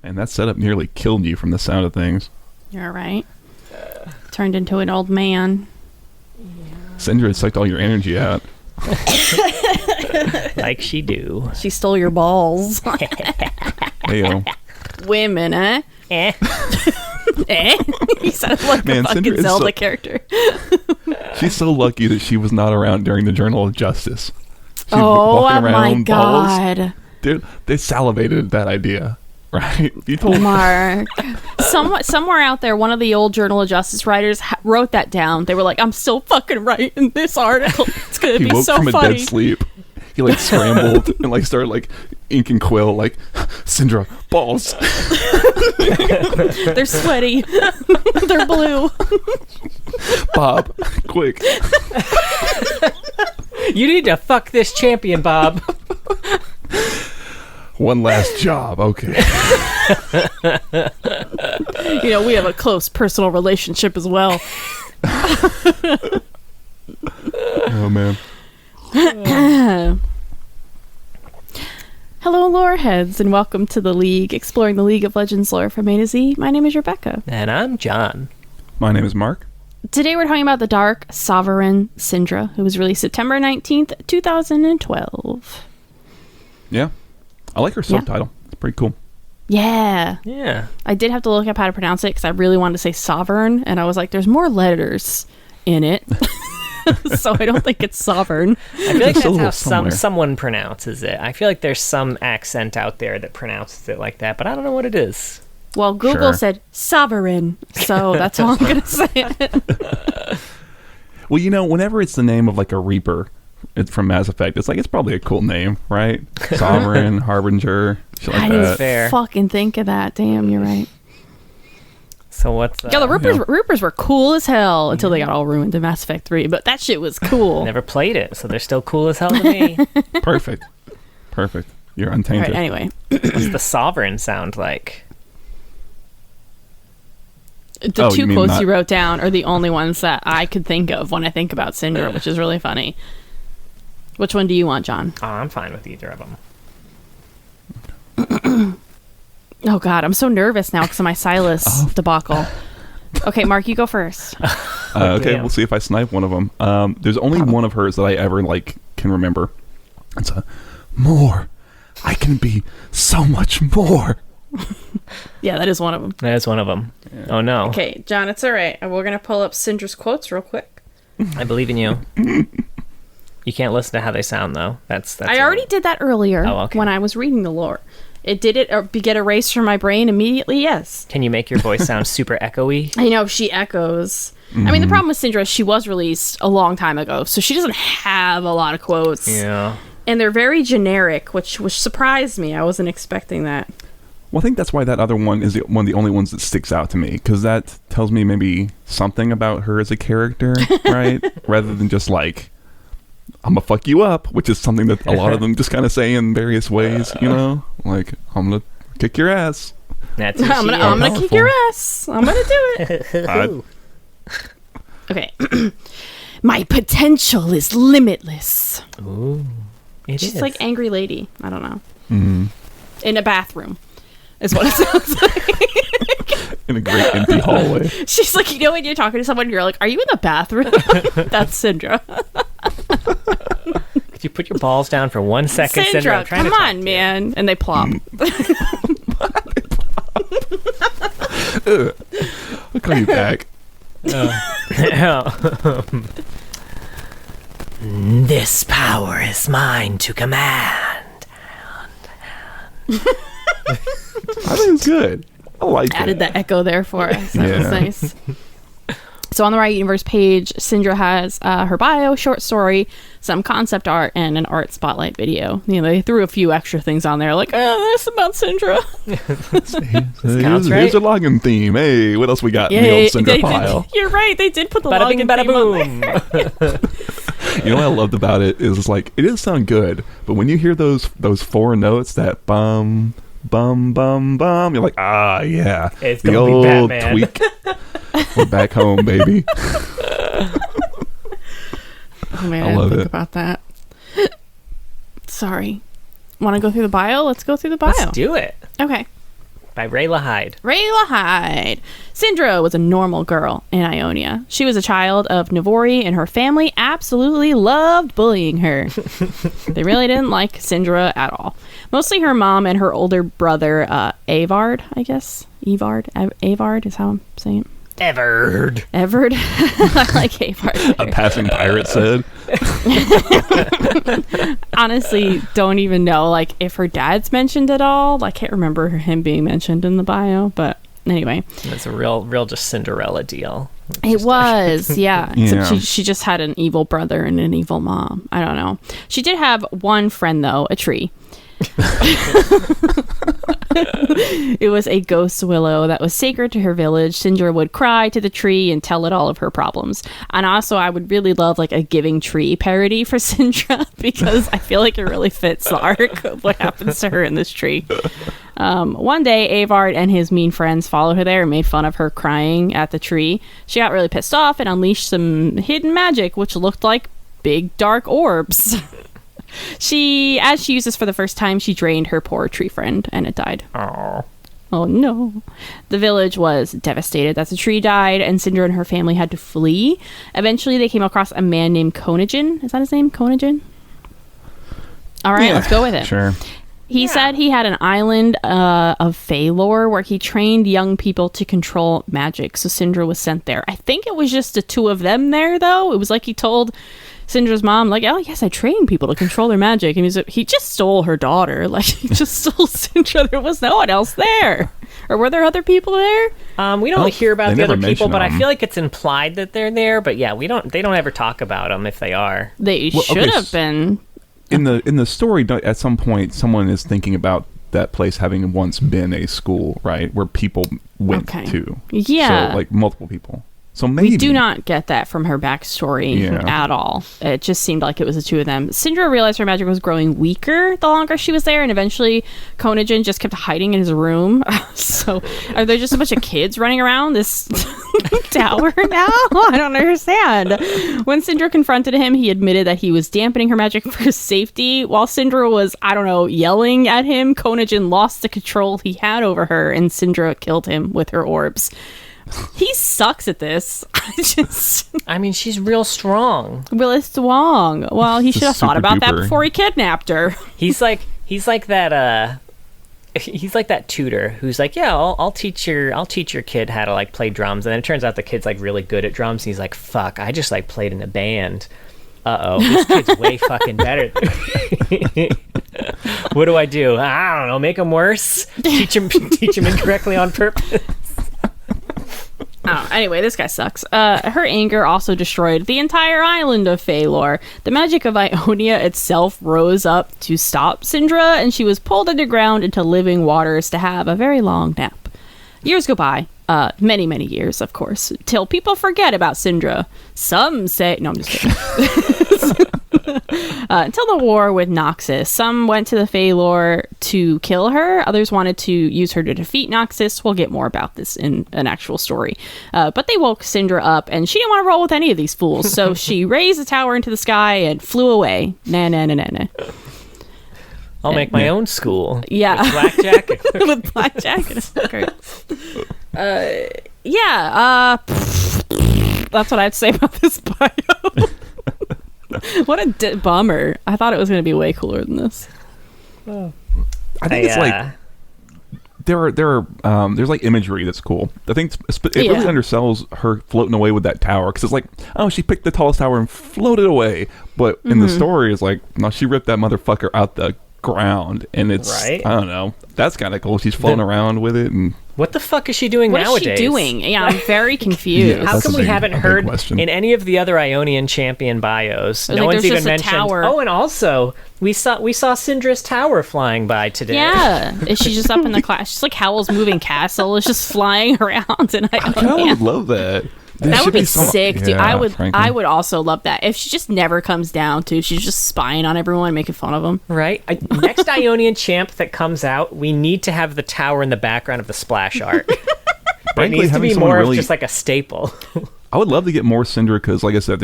And that setup nearly killed you from the sound of things. You're right. Turned into an old man. Syndra sucked all your energy out. Like she do. She stole your balls. Heyo. Women, eh? Eh. Eh? You sound like Man, a fucking Syndra is Zelda character. She's so lucky that she was not around during the Journal of Justice. She's Oh walking my around balls. god. Dude, they salivated at that idea, right? You told Mark. Somewhere out there, one of the old Journal of Justice writers wrote that down. They were like, I'm still fucking writing this article. It's going to he be woke so from funny. a dead sleep. He like scrambled and like started like ink and quill like Syndra balls. They're sweaty. They're blue. Bob, quick. You need to fuck this champion, Bob. One last job, okay. You know, we have a close personal relationship as well. Oh man. Hello, lore heads, and welcome to the League, exploring the League of Legends lore from A to Z. My name is Rebecca. And I'm John. My name is Mark. Today we're talking about the Dark Sovereign Syndra, who was released September 19th, 2012. Yeah. I like her subtitle. It's pretty cool. Yeah. Yeah. I did have to look up how to pronounce it because I really wanted to say sovereign, and I was like, there's more letters in it. So I don't think it's sovereign. I feel like There's a that's how syllable somewhere. someone pronounces it. I feel like there's some accent out there that pronounces it like that, but I don't know what it is. Well, Google Sure. said sovereign, so that's all I'm going to say. Well, you know, whenever it's the name of like a Reaper, it's from Mass Effect, it's like it's probably a cool name, right? Sovereign, Harbinger, shit like I that. didn't Fair. fucking think of that. Damn, you're right. So what's Yeah, the Yeah. Reapers were cool as hell until they got all ruined in Mass Effect 3, but that shit was cool. Never played it, so they're still cool as hell to me. Perfect. Perfect. You're All untainted. right, anyway. What's the sovereign sound like? The Oh, two you mean quotes not- you wrote down are the only ones that I could think of when I think about Syndra, which is really funny. Which one do you want, John? Oh, I'm fine with either of them. Oh, God, I'm so nervous now because of my Silas debacle. Okay, Mark, you go first. Okay, damn. we'll see if I snipe one of them. There's only one of hers that I ever like can remember. It's a more. I can be so much more. Yeah, that is one of them. That is one of them. Yeah. Oh, no. Okay, John, it's all right. We're going to pull up Syndra's quotes real quick. I believe in you. You can't listen to how they sound, though. That's I already did that earlier Oh, okay. when I was reading the lore. It did it get erased from my brain immediately, yes. Can you make your voice sound super echoey? I know, she echoes. I mean, the problem with Syndra is she was released a long time ago, so she doesn't have a lot of quotes. Yeah. And they're very generic, which surprised me. I wasn't expecting that. Well, I think that's why that other one is one of the only ones that sticks out to me, because that tells me maybe something about her as a character, right? Rather than just like, I'm gonna fuck you up, which is something that a lot of them just kind of say in various ways, you know? Like, I'm gonna kick your ass. That's who I'm she gonna is. kick your ass. I'm gonna do it. Okay. My potential is limitless. Ooh. She's is. like angry lady. I don't know. Mm-hmm. In a bathroom is what it sounds like. In a great empty hallway. She's like, you know, when you're talking to someone, you're like, are you in the bathroom? That's Syndra. Could you put your balls down for 1 second, Syndra? I'm Syndra, trying to come talk on, to you. man. And they plop. I'll call you back. This power is mine to command. I think it's good. I like Added it. the echo there for us. That was Yeah. nice. So on the Riot Universe page, Syndra has her bio, short story, some concept art, and an art spotlight video. You know, they threw a few extra things on there, like, oh, that's about Syndra. counts, right? Here's a login theme. Hey, what else we got in the old Syndra pile? You're right, they did put the Bada bing, login bada theme on there. boom. You know what I loved about it is like it does sound good, but when you hear those four notes, that bum bum bum bum, you're like, ah, yeah, It's the gonna be old Batman. tweak. We're back home, baby. Oh man, I I love didn't think it. about that. Sorry. Want to go through the bio? Let's go through the bio. Let's do it. Okay. by Rayla Hyde. Rayla Hyde. Syndra was a normal girl in Ionia. She was a child of Navori, and her family absolutely loved bullying her. They really didn't like Syndra at all. Mostly her mom and her older brother, Avard, I guess. Avard is how I'm saying it. Everard. I like Avard. A passing pirate said. Honestly, don't even know like if her dad's mentioned at all. I can't remember him being mentioned in the bio, but anyway. It's a real just Cinderella deal. It was, yeah. Except Yeah. she just had an evil brother and an evil mom. I don't know. She did have one friend though, a tree. It was a ghost willow that was sacred to her village. Syndra would cry to the tree and tell it all of her problems. And also, I would really love like a Giving Tree parody for Syndra because I feel like it really fits the arc of what happens to her in this tree. One day, Avard and his mean friends followed her there and made fun of her crying at the tree. She got really pissed off and unleashed some hidden magic, which looked like big dark orbs. As she used this for the first time, she drained her poor tree friend, and it died. Oh no. The village was devastated that the tree died, and Syndra and her family had to flee. Eventually, they came across a man named Konagin. Is that his name? Konagin? All right, let's go with it. Sure. He said he had an island of Phalor where he trained young people to control magic, so Syndra was sent there. I think it was just the two of them there, though. It was like he told Syndra's mom, like, oh, yes, I train people to control their magic. And he just stole her daughter. Like, he just stole Syndra. There was no one else there. Or were there other people there? We don't hear about the other people, but I them. feel like it's implied that they're there. But yeah, they don't ever talk about them if they are. They should have been. In the story, at some point, someone is thinking about that place having once been a school, right? Where people went to. Yeah. So, like, multiple people. So maybe. We do not get that from her backstory at all. It just seemed like it was the two of them. Syndra realized her magic was growing weaker the longer she was there, and eventually Konagin just kept hiding in his room. So are there just a bunch of kids running around this tower now? I don't understand. When Syndra confronted him, he admitted that he was dampening her magic for his safety. While Syndra was, I don't know, yelling at him, Konagin lost the control he had over her, and Syndra killed him with her orbs. He sucks at this. I mean, she's real strong. Really strong. Well, he should have thought about that before he kidnapped her. He's like that tutor who's like, yeah, I'll teach your kid how to like play drums, and then it turns out the kid's like really good at drums, and he's like, fuck, I just like played in a band. This kid's way fucking better. What do? I don't know, make him worse, teach him incorrectly on purpose. Oh, anyway, this guy sucks. Her anger also destroyed the entire island of Phalor. The magic of Ionia itself rose up to stop Syndra, and she was pulled underground into living waters to have a very long nap. Years go by. Many, many years, of course, till people forget about Syndra. Some say... No, I'm just kidding. Until the war with Noxus. Some went to the Phalor to kill her. Others wanted to use her to defeat Noxus. We'll get more about this in an actual story. But they woke Syndra up, and she didn't want to roll with any of these fools. So she raised the tower into the sky and flew away. Nah. I'll make my own school. Yeah. With blackjack. With blackjack and a sticker. That's what I have to say about this bio. What a bummer. I thought it was going to be way cooler than this. I think it's like there's like imagery that's cool. I think it really undersells her floating away with that tower, because it's like, oh, she picked the tallest tower and floated away, but in the story it's like, no, she ripped that motherfucker out the ground, and it's I don't know, that's kind of cool. She's floating around with it. And what the fuck is she doing nowadays? What is she doing? Yeah, I'm very confused. How come we haven't heard in any of the other Ionian champion bios? No one's even mentioned. Tower. Oh, and also we saw Syndra's tower flying by today. Yeah, is she just up in the class? She's like Howl's Moving Castle. Is just flying around, and I would love that. That would be sick, dude. I would also love that if she just never comes down to. She's just spying on everyone, making fun of them. Right. Next Ionian champ that comes out, we need to have the tower in the background of the splash art. Frankly, it needs to be more of just like a staple. I would love to get more Syndra, because, like I said,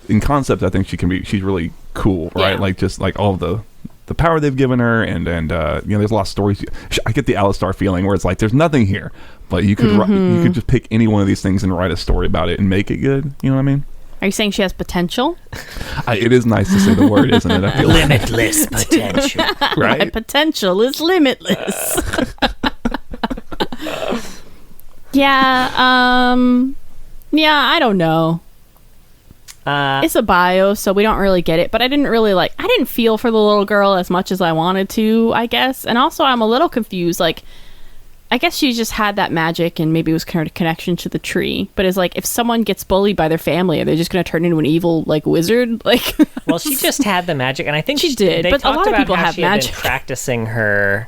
in concept, I think she's really cool, right? Yeah. Like just like all of the the power they've given her, and you know, there's a lot of stories. I get the Alistar feeling where it's like there's nothing here, but you could you could just pick any one of these things and write a story about it and make it good. You know what I mean? Are you saying she has potential? It is nice to say the word, isn't it? I feel Limitless potential. right? My potential is limitless. Yeah, I don't know. It's a bio, so we don't really get it, but I didn't feel for the little girl as much as I wanted to, I guess. And also I'm a little confused, like, I guess she just had that magic and maybe it was kind of a connection to the tree. But it's like, if someone gets bullied by their family, are they just going to turn into an evil, like, wizard? Like, well, she just had the magic, and I think she did, they but a lot of people have magic. Been practicing her.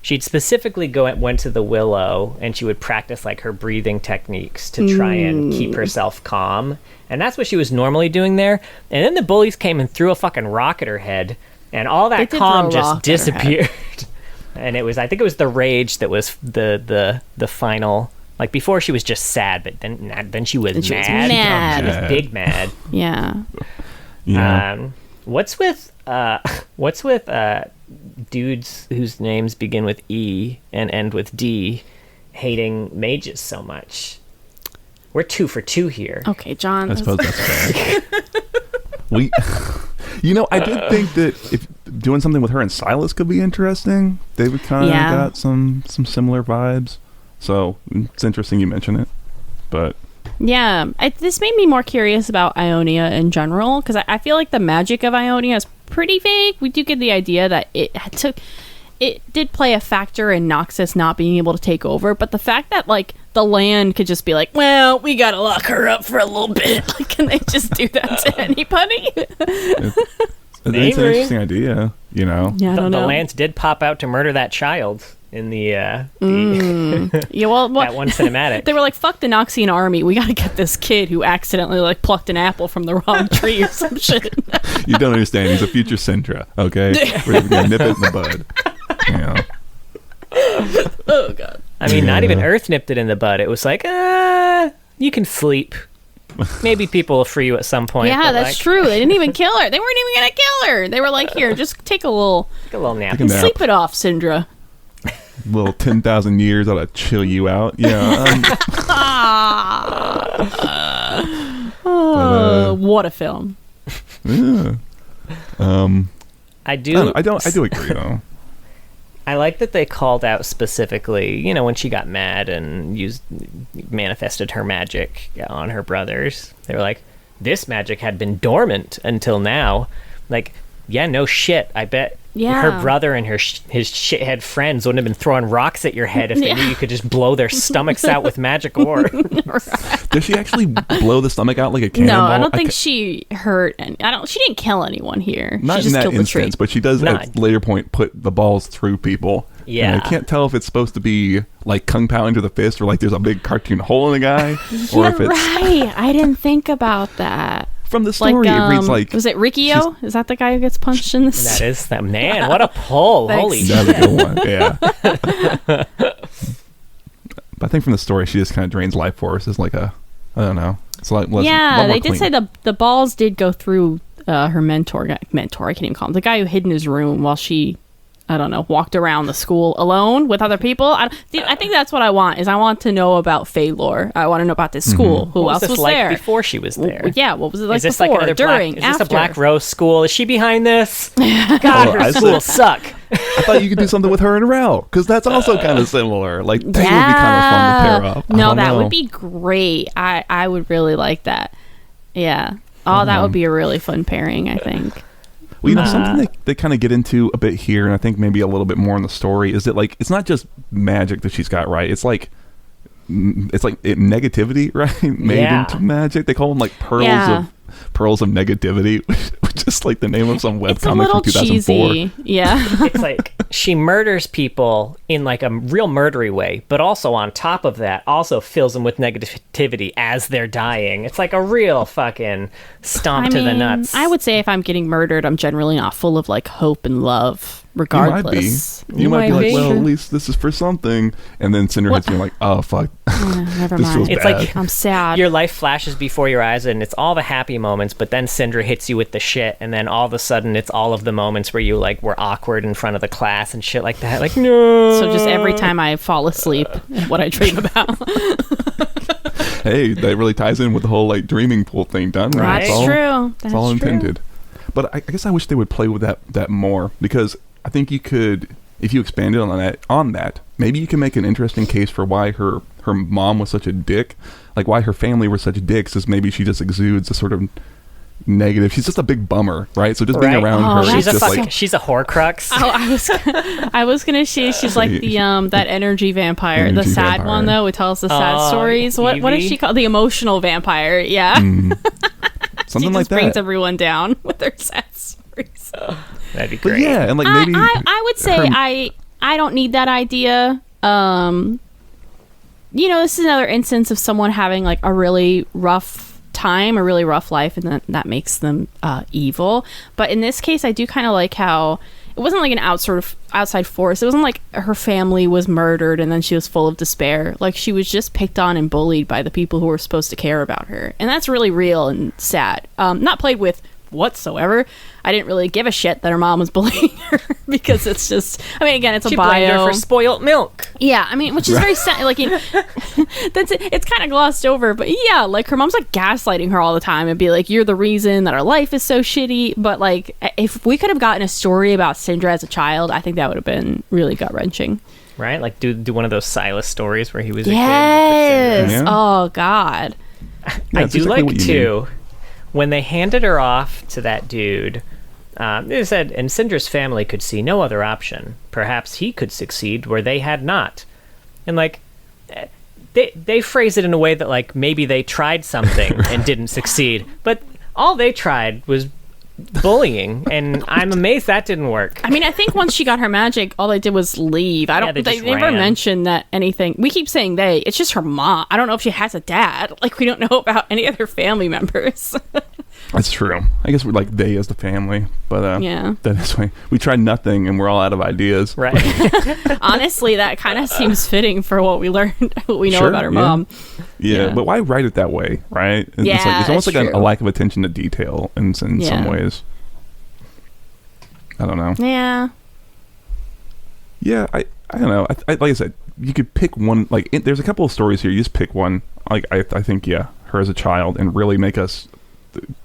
She'd specifically went to the willow, and she would practice like her breathing techniques to try and keep herself calm. And that's what she was normally doing there. And then the bullies came and threw a fucking rock at her head, and all that calm just disappeared. And I think it was the rage that was the final. Like, before she was just sad, but then she was mad. She was big mad. Yeah. Yeah. What's with dudes whose names begin with E and end with D hating mages so much? We're 2 for 2 here. Okay, John. I suppose that's fair. You know, I did think that if doing something with her and Silas could be interesting. They would kind of got some similar vibes. So it's interesting you mention it. But yeah, this made me more curious about Ionia in general, because I feel like the magic of Ionia is pretty vague. We do get the idea that it did play a factor in Noxus not being able to take over, but the fact that, like, the land could just be like, well, we gotta lock her up for a little bit. Like, can they just do that to anybody? It's an interesting idea, you know. Yeah, I don't know. The lands did pop out to murder that child in the yeah, well, that one cinematic. They were like, fuck the Noxian army, we gotta get this kid who accidentally, like, plucked an apple from the wrong tree or some shit. You don't understand, he's a future Syndra, okay? We're gonna nip it in the bud. Yeah. Oh god. I mean, not even Earth nipped it in the bud. It was like, you can sleep. Maybe people will free you at some point. Yeah, that's true. They didn't even kill her. They weren't even gonna kill her. They were like, here, just take a little nap. Sleep it off, Syndra. Little 10,000 years ought to chill you out. Yeah. What a film. Yeah. I do agree though. I like that they called out specifically, you know, when she got mad and manifested her magic on her brothers. They were like, this magic had been dormant until now. Like, yeah, no shit. I bet her brother and his shithead friends wouldn't have been throwing rocks at your head if they knew you could just blow their stomachs out with magic ore. Does she actually blow the stomach out like a cannonball? No, I don't think she hurt. She didn't kill anyone here. Not she just in that killed instance, but she does at a later point put the balls through people. Yeah. And I can't tell if it's supposed to be like Kung Pao into the fist, or like there's a big cartoon hole in the guy, or if it's right. I didn't think about that. From the story, it reads like... Was it Rikio? Is that the guy who gets punched in this? That is that man. What a pull. Holy shit. That's a good one, yeah. But I think from the story, she just kind of drains life force as like I don't know. It's like they did say the balls did go through her mentor. I can't even call him. The guy who hid in his room while she... I don't know, walked around the school alone with other people. I think that's what I want, is I want to know about Fae lore. I want to know about this school. Mm-hmm. Who else was like there? Before she was there? Yeah, what was it like is this before, like another during, is after? this a Black Rose school? Is she behind this? God, her schools suck. I thought you could do something with her and Rel, because that's also kind of similar. Like, they would be kind of fun to pair up. No, that would be great. I would really like that. Yeah. Oh, that would be a really fun pairing, I think. Well, you know, something they kind of get into a bit here, and I think maybe a little bit more in the story, is that, like, it's not just magic that she's got, right? It's like negativity, right? Made into magic. They call them like pearls of negativity, which is like the name of some webcomic from 2004. Cheesy. Yeah. It's like she murders people in like a real murdery way, but also on top of that, also fills them with negativity as they're dying. It's like a real fucking stomp to the nuts. I would say if I'm getting murdered, I'm generally not full of like hope and love, regardless. You might be like, well, True. at least this is for something. And then Syndra hits me like, oh, fuck. Never This mind. feels It's bad. like I'm sad. your life flashes before your eyes, and it's all the happy moments, but then Syndra hits you with the shit, and then all of a sudden it's all of the moments where you like were awkward in front of the class and shit like that. Like, no. So just every time I fall asleep, what I dream about. Hey, that really ties in with the whole like dreaming pool thing done, right? That's It's all- true. It's all That's true. intended. But I guess I wish they would play with that more, because I think you could, if you expanded on that, maybe you can make an interesting case for why her mom was such a dick, like why her family were such dicks, is maybe she just exudes a sort of negative. She's just a big bummer, right? So just being Right. around Oh, her she's is a just like, she's a Horcrux. I was gonna say she's like the that energy vampire, the Energy sad vampire. one though, who tells the sad Oh, stories. What is Evie? she called? The emotional vampire. Yeah, something she like just brings that. everyone down with her sad stories. That'd be But great. yeah, and like maybe I would say her- I don't need that idea. This is another instance of someone having like a really rough time, a really rough life, and that makes them evil. But in this case, I do kind of like how it wasn't like an outside force. It wasn't like her family was murdered and then she was full of despair. Like, she was just picked on and bullied by the people who were supposed to care about her, and that's really real and sad. Not played with whatsoever. I didn't really give a shit that her mom was bullying her because it's just, I mean, again, it's She a blamed bio. her for spoiled milk. Yeah, I mean, which is very sad. Like, that's it. It's kind of glossed over, but yeah, like her mom's like gaslighting her all the time and be like, "You're the reason that our life is so shitty." But like, if we could have gotten a story about Syndra as a child, I think that would have been really gut wrenching. Right? Like do one of those Silas stories where he was a kid. Yes. Yeah. Oh God. Yeah, I it's do exactly like what you too when they handed her off to that dude. They said, and Syndra's family could see no other option. Perhaps he could succeed where they had not. And like, they phrase it in a way that like maybe they tried something and didn't succeed, but all they tried was bullying, and I'm amazed that didn't work. I mean, I think once she got her magic, all they did was leave. I don't. they They just never ran. mentioned that anything. We keep saying they. It's just her mom. I don't know if she has a dad. Like, we don't know about any other family members. That's true. I guess we're like they as the family, but Yeah. that is why we tried nothing and we're all out of ideas. Right. Honestly, that kind of seems fitting for what we learned, what we know Sure, about her yeah. mom. Yeah, Yeah. but why write it that way, right? It's Yeah, like, it's almost that's like a true. lack of attention to detail in some Yeah. ways. I don't know. Yeah. Yeah, I don't know. I like I said, you could pick one. Like, there's a couple of stories here. You just pick one. Like, I think, yeah, her as a child, and really make us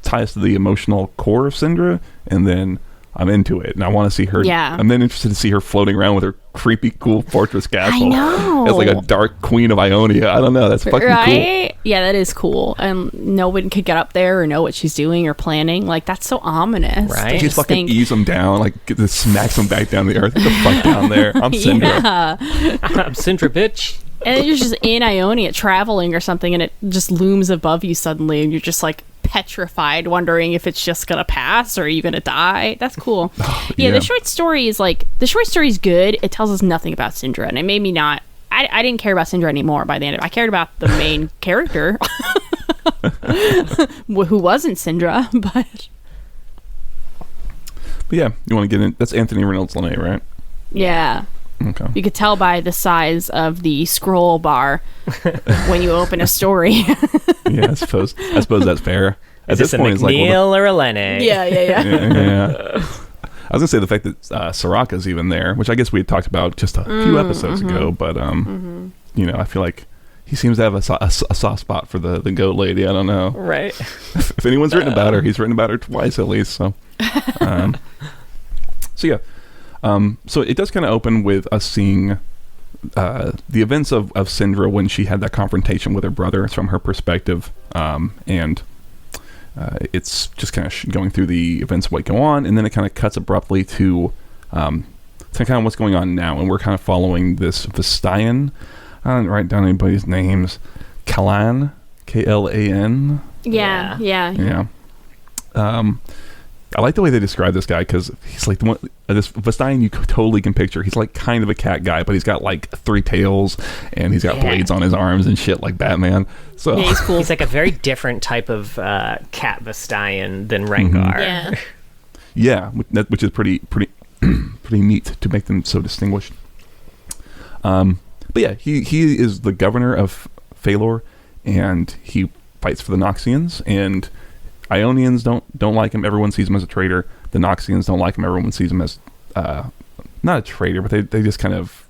tie us to the emotional core of Syndra, and then I'm into it, and I want to see her. Yeah. I'm then interested to see her floating around with her creepy, cool fortress castle. know. As like a dark queen of Ionia. I don't know. That's fucking cool. Right? Yeah, that is cool. And no one could get up there or know what she's doing or planning. Like, that's so ominous. Right. to She just fucking think- ease them down, like smacks them back down the earth. Get the fuck down there. I'm Syndra. Yeah. I'm Syndra, bitch. And then you're just in Ionia traveling or something, and it just looms above you suddenly, and you're just like petrified, wondering if it's just gonna pass or are you gonna die. That's cool. Yeah, yeah. the short story is good. It tells us nothing about Syndra, and it made me not. I didn't care about Syndra anymore by the end of it. I cared about the main character, who wasn't Syndra, but But yeah, you want to get in? That's Anthony Reynolds Lene, right? yeah. Okay. You could tell by the size of the scroll bar when you open a story. Yeah, I suppose that's fair. At Is this a point, it's like, McNeil well, or a Lene? Yeah. yeah. I was gonna say the fact that Soraka's even there, which I guess we had talked about just a few episodes ago, but you know, I feel like he seems to have a soft spot for the goat lady. I don't know. Right. If anyone's written about her, he's written about her twice at least. So, so yeah. So it does kind of open with us seeing the events of Syndra when she had that confrontation with her brother. It's from her perspective, and it's just kind of going through the events of what go on, and then it kind of cuts abruptly to kind of what's going on now, and we're kind of following this Vestayan. I didn't write down anybody's names. Kalan, Klan. Yeah. Yeah. I like the way they describe this guy because he's like the one. This Vestayan you totally can picture. He's like kind of a cat guy, but he's got like 3 tails and he's got blades on his arms and shit like Batman. So Yeah, he's cool. He's like a very different type of cat Vestayan than Rengar. Yeah. yeah, which is pretty pretty neat to make them so distinguished. But yeah, he is the governor of Phalor, and he fights for the Noxians, and Ionians don't like him. Everyone sees him as a traitor. The Noxians don't like him. Everyone sees him as not a traitor, but they just kind of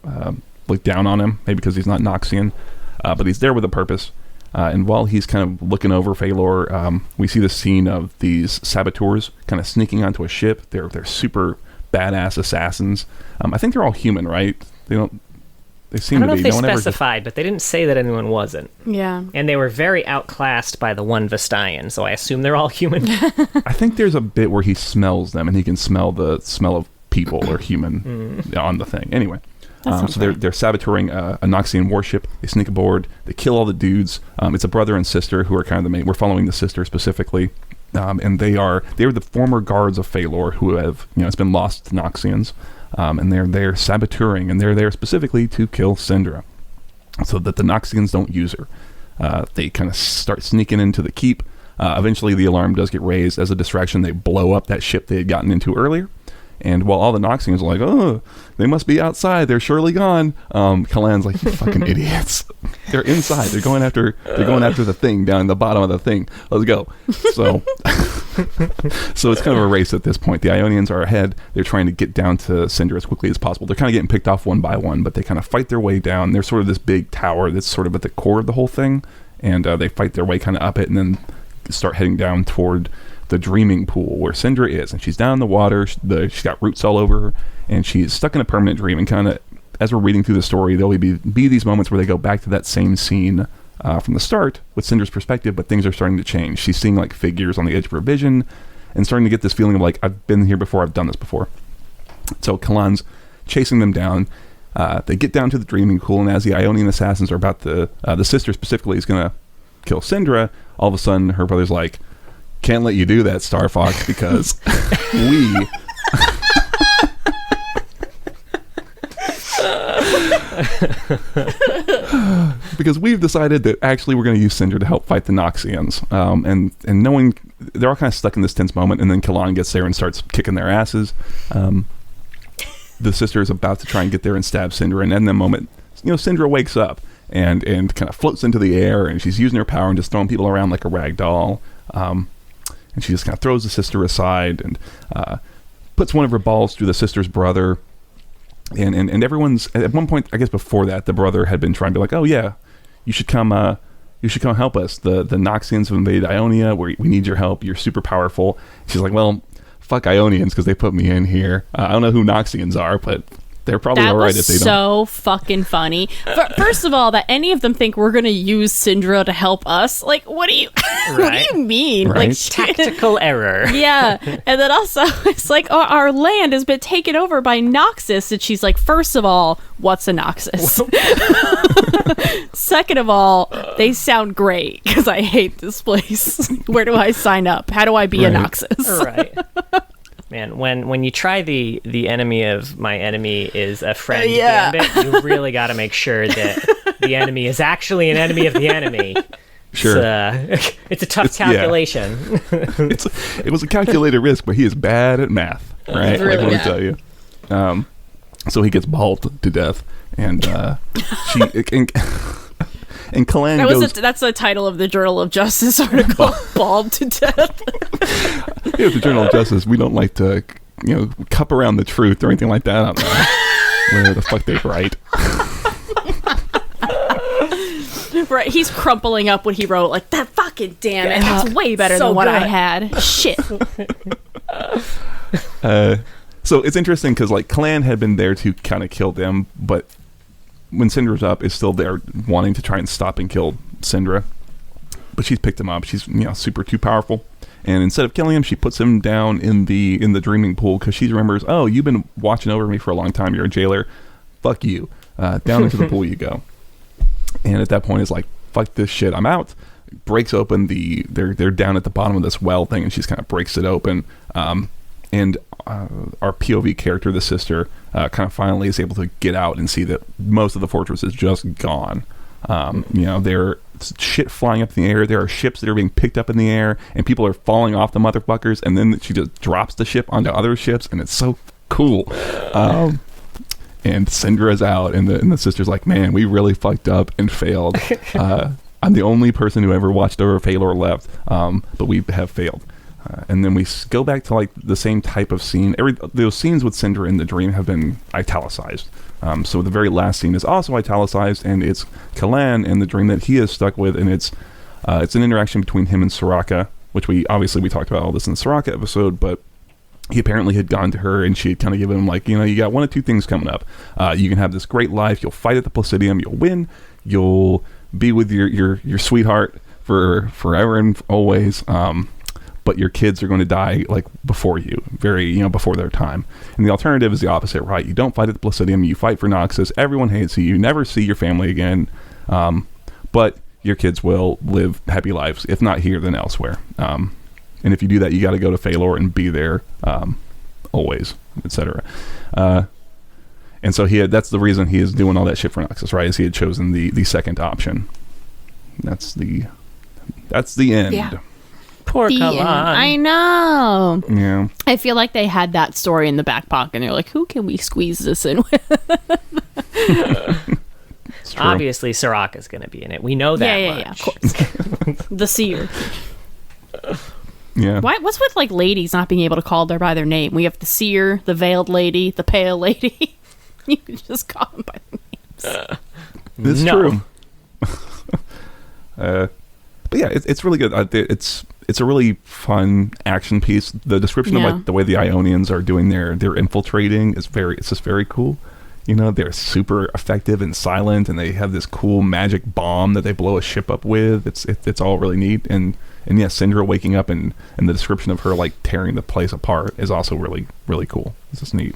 look down on him, maybe because he's not Noxian, but he's there with a purpose. And while he's kind of looking over Phalor, we see the scene of these saboteurs kind of sneaking onto a ship. They're super badass assassins. I think they're all human, right? They seem to be. I don't know if they specified, but they didn't say that anyone wasn't. Yeah. And they were very outclassed by the one Vestayan, so I assume they're all human. I think there's a bit where he smells them, and he can smell the smell of people or human on the thing. Anyway, so they're saboteuring a Noxian warship. They sneak aboard. They kill all the dudes. It's a brother and sister who are kind of the main. We're following the sister specifically, and they're the former guards of Phalor who have it's been lost to Noxians. And they're saboteuring, and they're there specifically to kill Syndra, so that the Noxians don't use her. They kind of start sneaking into the keep. Eventually, the alarm does get raised. As a distraction, they blow up that ship they had gotten into earlier. And while all the Noxians are like, oh, they must be outside, they're surely gone. Kalan's like, you fucking idiots. They're inside. They're going after the thing down the bottom of the thing. Let's go. So so it's kind of a race at this point. The Ionians are ahead. They're trying to get down to Syndra as quickly as possible. They're kind of getting picked off one by one, but they kind of fight their way down. They're sort of this big tower that's sort of at the core of the whole thing, and they fight their way kind of up it, and then start heading down toward the dreaming pool where Syndra is, and she's down in the water. She's got roots all over her, and she's stuck in a permanent dream. And kind of as we're reading through the story, there'll be these moments where they go back to that same scene from the start with Syndra's perspective, but things are starting to change. She's seeing like figures on the edge of her vision and starting to get this feeling of like, I've been here before, I've done this before. So Kalan's chasing them down. They get down to the dreaming pool, and as the Ionian assassins are about to, the sister specifically is going to kill Syndra, all of a sudden her brother's like, can't let you do that, Star Fox, because we because we've decided that actually we're going to use Syndra to help fight the Noxians. And knowing they're all kind of stuck in this tense moment, and then Kalan gets there and starts kicking their asses. The sister is about to try and get there and stab Syndra, and in that moment, Syndra wakes up and kind of floats into the air, and she's using her power and just throwing people around like a rag doll. And she just kind of throws the sister aside and puts one of her balls through the sister's brother. And everyone's, at one point, I guess before that, the brother had been trying to be like, oh yeah, you should come help us. The Noxians have invaded Ionia. We need your help. You're super powerful. She's like, well, fuck Ionians because they put me in here. I don't know who Noxians are, but they're probably all right if they don't. That was so fucking funny. First of all, that any of them think we're going to use Syndra to help us. Like, what do you what do you mean? Right. Like, Tactical error. Yeah. And then also, it's like, our land has been taken over by Noxus. And she's like, first of all, what's a Noxus? Second of all, they sound great because I hate this place. Where do I sign up? How do I be a Noxus? Right. Man, when you try the enemy of my enemy is a friend gambit, you really got to make sure that the enemy is actually an enemy of the enemy. Sure. It's a tough calculation. Yeah. It was a calculated risk, but he is bad at math, right? Really let me tell you. So he gets mauled to death, and and Kalan goes... That's the title of the Journal of Justice article, Bald to Death. Yeah, the Journal of Justice, we don't like to, cup around the truth or anything like that. I don't know where the fuck they write. Right, he's crumpling up what he wrote, like, that fucking damn it, that's way better than what I had. Shit. So it's interesting because, like, Kalan had been there to kind of kill them, but when Syndra's up, is still there wanting to try and stop and kill Syndra. But she's picked him up. She's, super too powerful. And instead of killing him, she puts him down in the dreaming pool because she remembers, oh, you've been watching over me for a long time. You're a jailer. Fuck you. Down into the pool you go. And at that point, it's like, fuck this shit. I'm out. Breaks open they're down at the bottom of this well thing, and she's kind of breaks it open. And our POV character, the sister, kind of finally is able to get out and see that most of the fortress is just gone. There's shit flying up in the air. There are ships that are being picked up in the air, and people are falling off the motherfuckers. And then she just drops the ship onto other ships, and it's so Cool. And Syndra's out, and the sister's like, man, we really fucked up and failed. I'm the only person who ever watched over Phalor left, but we have failed. And then we go back to like the same type of scene. Those scenes with Syndra in the dream have been italicized. So the very last scene is also italicized, and it's Kalan in the dream that he is stuck with, and it's an interaction between him and Soraka, which we talked about all this in the Soraka episode, but he apparently had gone to her, and she had kind of given him like, you got one of two things coming up. You can have this great life. You'll fight at the Placidium. You'll win. You'll be with your sweetheart for forever and always. But your kids are going to die like before you, before their time. And the alternative is the opposite, right? You don't fight at the Placidium. You fight for Noxus. Everyone hates you. You never see your family again. But your kids will live happy lives, if not here, then elsewhere. And if you do that, you got to go to Phalor and be there always, etc. And so that's the reason he is doing all that shit for Noxus, right? Is he had chosen the second option. That's the end. Yeah. Poor Kalan. I know. Yeah. I feel like they had that story in the back pocket, and they're like, who can we squeeze this in with? Obviously, Soraka's going to be in it. We know that much. Yeah, of course. The seer. Yeah. What's with like ladies not being able to call her by their name? We have the seer, the veiled lady, the pale lady. You can just call them by their names. It's true. But yeah, it's really good. It's a really fun action piece. The description of like the way the Ionians are doing their infiltrating is just very cool. They're super effective and silent, and they have this cool magic bomb that they blow a ship up with. It's all really neat. And yeah, Syndra waking up and the description of her like tearing the place apart is also really, really cool. It's just neat.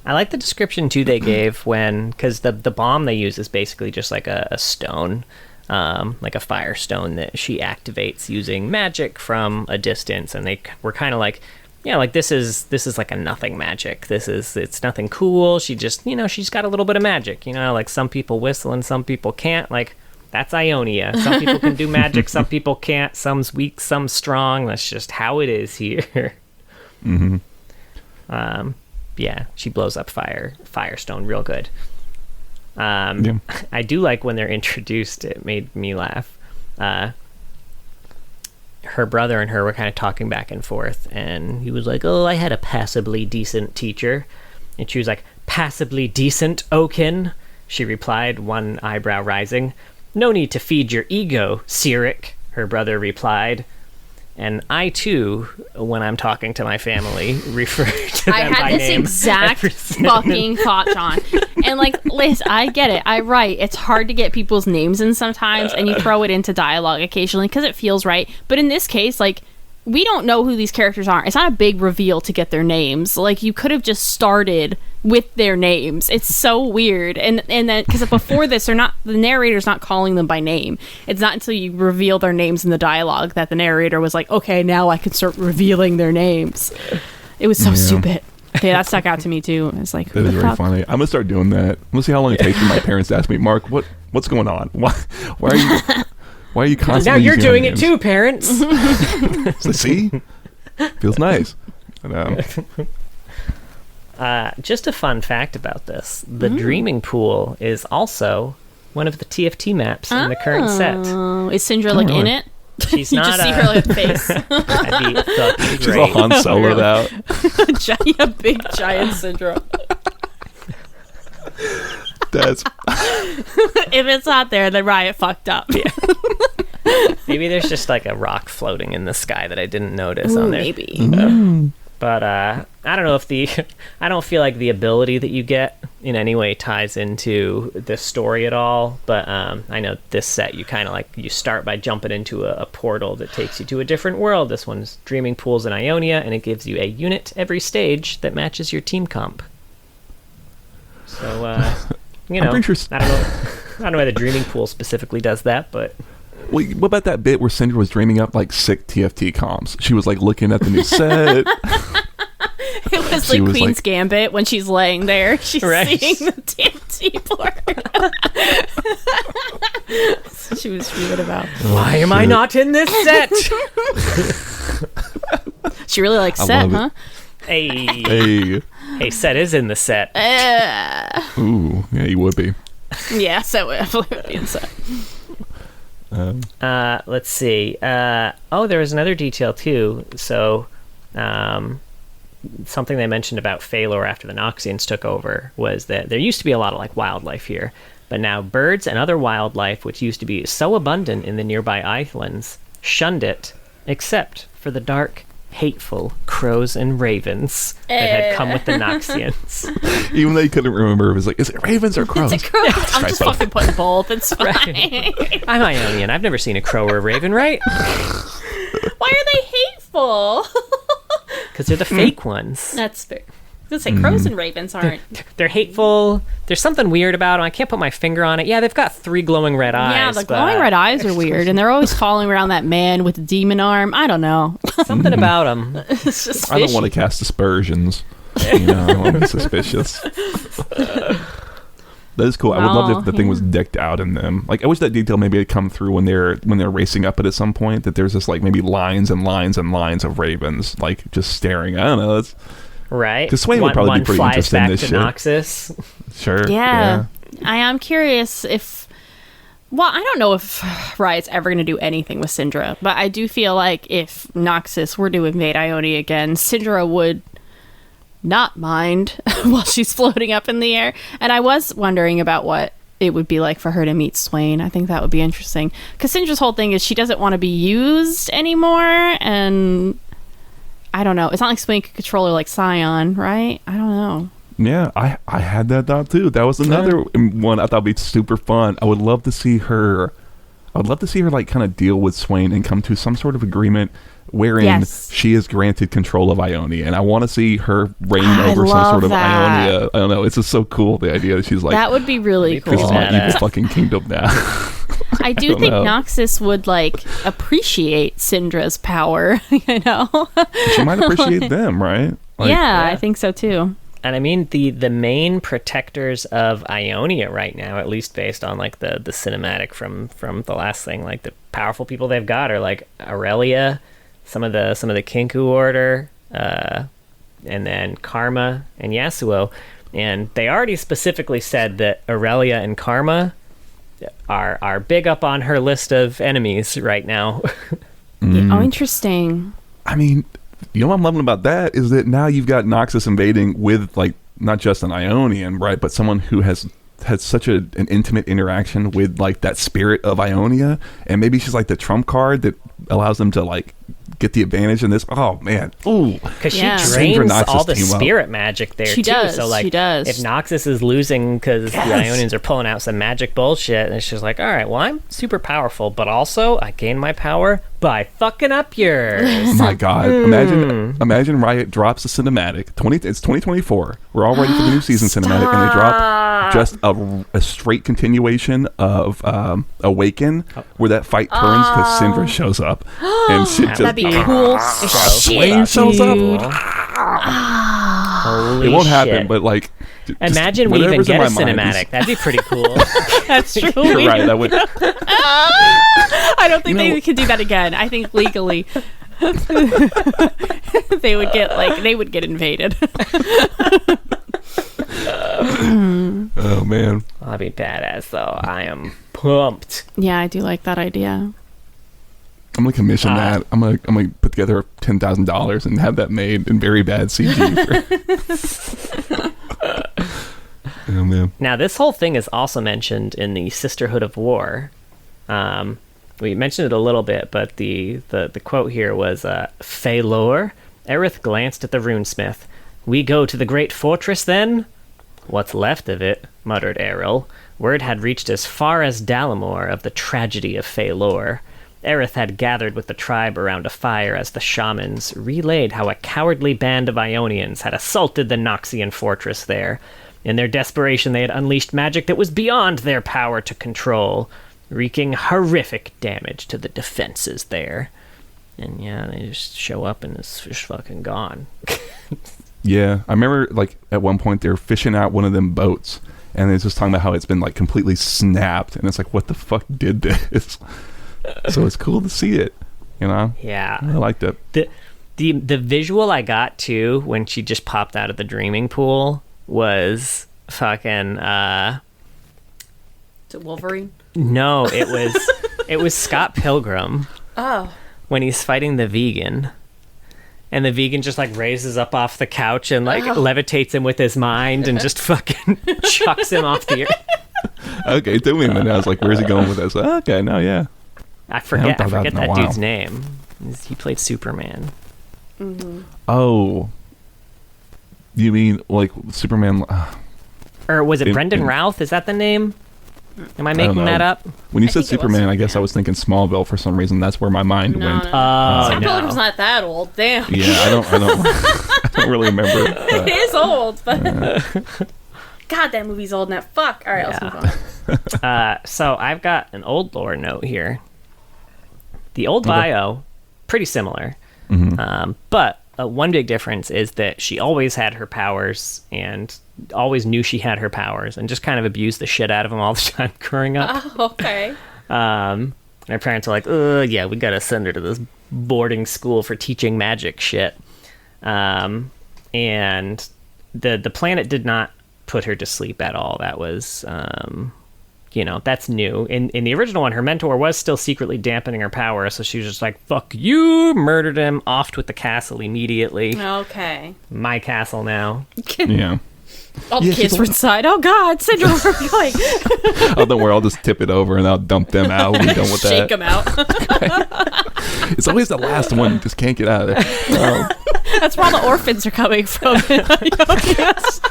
I like the description too they gave because the bomb they use is basically just like a stone, like a fire stone that she activates using magic from a distance, and they were kind of like, yeah, like this is like a nothing magic. It's nothing cool. She just she's got a little bit of magic. Like some people whistle and some people can't. Like that's Ionia. Some people can do magic, some people can't. Some's weak, some's strong. That's just how it is here. Mm-hmm. Yeah, she blows up Firestone real good. Yeah. I do like when they're introduced. It made me laugh. Her brother and her were kind of talking back and forth, and he was like, "Oh, I had a passably decent teacher," and she was like, "Passably decent, Oaken?" She replied, one eyebrow rising. "No need to feed your ego, Cyric," her brother replied. And I, too, when I'm talking to my family, refer to them by name. I had this exact fucking thought, John. And, like, Liz, I get it. I write. It's hard to get people's names in sometimes, and you throw it into dialogue occasionally because it feels right. But in this case, like, we don't know who these characters are. It's not a big reveal to get their names. Like, you could have just started with their names. It's so weird. And then, because before this, the narrator's not calling them by name. It's not until you reveal their names in the dialogue that the narrator was like, okay, now I can start revealing their names. It was so stupid. Okay, that stuck out to me too. It's like, that is very funny. I'm gonna start doing that. I'm gonna see how long it takes for my parents to ask me, Mark, what's going on? Why are you constantly now you're doing it too, parents. So, see? Feels nice. Just a fun fact about this. The Dreaming Pool is also one of the TFT maps in the current set. Is Syndra like in it? She's you not just see her like, face. That'd be She's all Han Solo'd out. Big giant Syndra. That's if it's not there, then Riot fucked up. Yeah. Maybe there's just like a rock floating in the sky that I didn't notice on there. Maybe. But I don't know if I don't feel like the ability that you get in any way ties into the story at all. But I know this set you kind of like you start by jumping into a portal that takes you to a different world. This one's Dreaming Pools in Ionia, and it gives you a unit every stage that matches your team comp. So I'm pretty sure I don't know why the Dreaming Pool specifically does that, but. Well, what about that bit where Syndra was dreaming up like sick TFT comps? She was like looking at the new set. It was like Queen's Gambit when she's laying there. She's seeing the TFT board. So she was dreaming about. Why am I not in this set? She really likes set, huh? Hey. Hey, Set is in the set. Ooh, yeah, you would be. Yeah, so would be in set. Let's see. There was another detail too. So, something they mentioned about Phalor after the Noxians took over was that there used to be a lot of like wildlife here, but now birds and other wildlife, which used to be so abundant in the nearby islands, shunned it, except for the dark, hateful crows and ravens that had come with the Noxians. Even though you couldn't remember, it was like, is it ravens or crows? It's a crow. I'm just fucking putting both. It's fine. Right. I'm Ionian. I've never seen a crow or a raven, right? Why are they hateful? Because they're the fake ones. That's fair. I was gonna say crows and ravens aren't. They're hateful. There's something weird about them. I can't put my finger on it. Yeah, they've got 3 glowing red eyes. Yeah, the glowing red eyes are weird, and they're always following around that man with the demon arm. I don't know. Something about them. It's just I don't want to cast aspersions. I don't want to be suspicious. That is cool. I would love if the thing was decked out in them. Like, I wish that detail maybe had come through when they're racing up it at some point. That there's just like maybe lines and lines and lines of ravens, like just staring. I don't know. It's right. Because Swain would probably be pretty interested in this shit. Noxus. Sure. Yeah. I am curious if. Well, I don't know if Riot's ever going to do anything with Syndra, but I do feel like if Noxus were to invade Ionia again, Syndra would not mind while she's floating up in the air. And I was wondering about what it would be like for her to meet Swain. I think that would be interesting. Because Syndra's whole thing is she doesn't want to be used anymore, and I don't know. It's not like Swain could control her like Scion, right? I don't know. Yeah, I had that thought too. That was another one I thought would be super fun. I would love to see her like kind of deal with Swain and come to some sort of agreement wherein she is granted control of Ionia, and I want to see her reign over some sort of Ionia. I don't know. It's just so cool, the idea that she's like, that would be really cool. This is my evil fucking kingdom now. I do think Noxus would like appreciate Syndra's power. You know, she might appreciate them, right? Like, yeah, I think so too. And I mean, the main protectors of Ionia right now, at least based on like the cinematic from the last thing, like the powerful people they've got are like Aurelia, some of the Kinku Order, and then Karma and Yasuo. And they already specifically said that Aurelia and Karma are big up on her list of enemies right now. Oh, interesting. I mean, you know what I'm loving about that is that now you've got Noxus invading with like not just an Ionian, right, but someone who has had such an intimate interaction with like that spirit of Ionia, and maybe she's like the trump card that allows them to like get the advantage in this. Oh man, ooh, because she drains all the spirit magic there she too. Does. So like, she does. If Noxus is losing because the Ionians are pulling out some magic bullshit, and it's just like, all right, well, I'm super powerful, but also I gain my power by fucking up yours. Oh my god, imagine Riot drops a cinematic. It's 2024. We're all ready for the new season cinematic, and they drop just a straight continuation of Awaken, where that fight turns because Syndra shows up, and shit just that'd be cool. Swain shows up. Holy it won't happen, shit. but like, imagine we even get a cinematic. That'd be pretty cool. That's true. You're right. That would. I don't think they could do that again. I think legally they would get invaded. Oh man, That'd be badass though. I am pumped. Yeah, I do like that idea. I'm gonna commission that. I'm gonna put together $10,000 and have that made in very bad CG. Oh man. Now this whole thing is also mentioned in the Sisterhood of War. We mentioned it a little bit, but the quote here was Phalor. Aerith glanced at the runesmith. We go to the great fortress then? What's left of it, muttered Errol. Word had reached as far as Dalamore of the tragedy of Phalor. Aerith had gathered with the tribe around a fire as the shamans relayed how a cowardly band of Ionians had assaulted the Noxian fortress there. In their desperation, they had unleashed magic that was beyond their power to control, wreaking horrific damage to the defenses there. And yeah, they just show up and it's just fucking gone. Yeah, I remember like at one point they were fishing out one of them boats, and it's just talking about how it's been like completely snapped, and it's like, what the fuck did this? So it's cool to see it, you know? Yeah. I liked it. The visual I got too when she just popped out of the dreaming pool was fucking Is it Wolverine? no, it was Scott Pilgrim Oh. when he's fighting the vegan. And the vegan just like raises up off the couch and like levitates him with his mind and just fucking chucks him off the earth. Okay, took me a minute. I was like, where's he going with this? Okay, no, yeah. I forget thought that in a that while. dude's name. He played Superman. Oh. You mean like Superman? Or was it Brendan Routh? Is that the name? Am I making know. that up? When you said think it was Superman, I guess I Superman. was thinking Smallville for some reason. That's where my mind No, went. no. Oh, Pilgrim's no. not that old. Damn. Yeah, I don't I don't really remember. It is old, but God, that movie's old now. Fuck. All right, let's move on. So I've got an old lore note here. The old bio, pretty similar. But one big difference is that she always had her powers and always knew she had her powers and just kind of abused the shit out of them all the time growing up. Oh, okay. Her parents are like, yeah, we gotta send her to this boarding school for teaching magic shit. And the planet did not put her to sleep at all. That was, that's new. In the original one, her mentor was still secretly dampening her power, so she was just like, fuck you, murdered him, offed with the castle immediately. Okay. My castle now. Yeah. All the kids were inside. Oh, God. Syndra, where are you going? Oh, don't worry. I'll just tip it over and I'll dump them out. We're done with Shake that. them out. It's always the last one. You just can't get out of there. That's where all the orphans are coming from. Yes.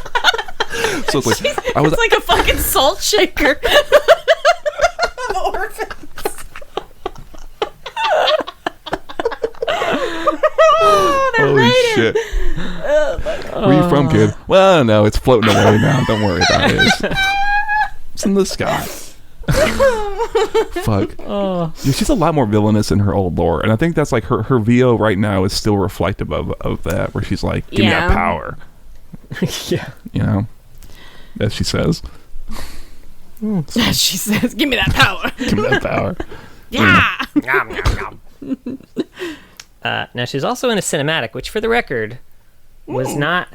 So it's like I was It's like a fucking salt shaker. Orphans. holy shit. Where you from, kid? Well, no, it's floating away now. Don't worry about it. It's in the sky. Fuck. Yeah, she's a lot more villainous in her old lore, and I think that's like her VO right now is still reflective of that, where she's like, "Give me that power." Yeah. You know, as she says. She says, give me that power. Give me that power. Yeah. Now she's also in a cinematic, which for the record was not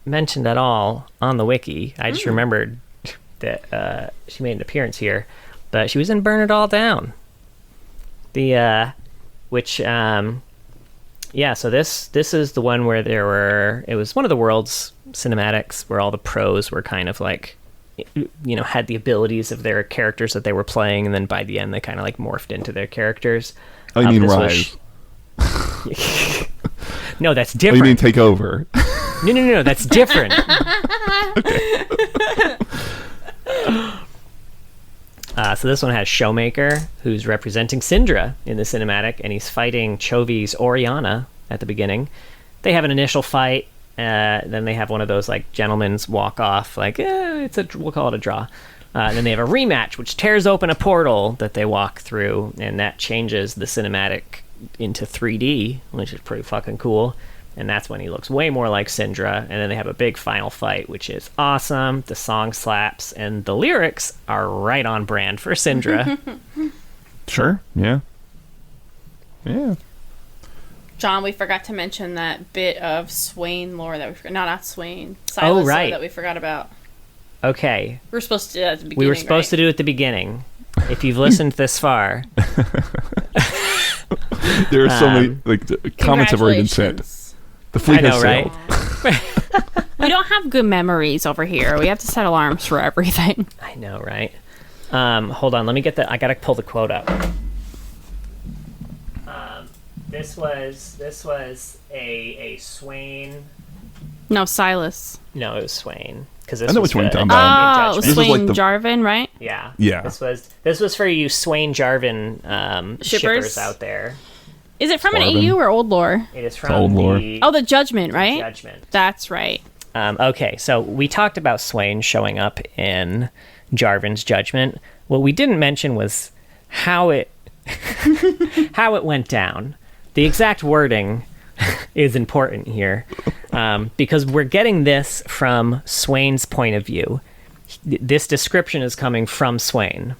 mentioned at all on the wiki. I just remembered that she made an appearance here, but she was in Burn It All Down. So this is the one where it was one of the world's cinematics where all the pros were kind of like, had the abilities of their characters that they were playing, and then by the end they kind of like morphed into their characters. Oh, you mean this Rise? No, that's Oh, different. you mean Take Over? No, that's different. So this one has Showmaker, who's representing Syndra in the cinematic, and he's fighting Chovy's Oriana at the beginning. They have an initial fight, then they have one of those like gentlemen's walk off, like we'll call it a draw. And then they have a rematch, which tears open a portal that they walk through, and that changes the cinematic into 3D, which is pretty fucking cool. And that's when he looks way more like Syndra. And then they have a big final fight, which is awesome. The song slaps, and the lyrics are right on brand for Syndra. Sure. Yeah. John, we forgot to mention that bit of Swain lore that we forgot. No, not Swain. Silas lore right. that we forgot about. Okay. We were supposed to do that at the beginning. We were supposed to do it at the beginning. If you've listened this far. There are so many comments have already been sent. The fleet has sailed. Right? We don't have good memories over here. We have to set alarms for everything. I know, right? Hold on, let me get I gotta pull the quote up. This was a Swain. No, Silas. No, it was Swain. Because I know which one you're talking about. Oh, This is Swain like the- Jarvin, right? Yeah. Yeah. This was for you Swain Jarvin shippers out there. Is it from Jarvin. an AU or old lore? It is from old lore. Oh, the Judgment, right? Judgment. That's right. Okay, so we talked about Swain showing up in Jarvin's Judgment. What we didn't mention was how it went down. The exact wording is important here, because we're getting this from Swain's point of view. This description is coming from Swain.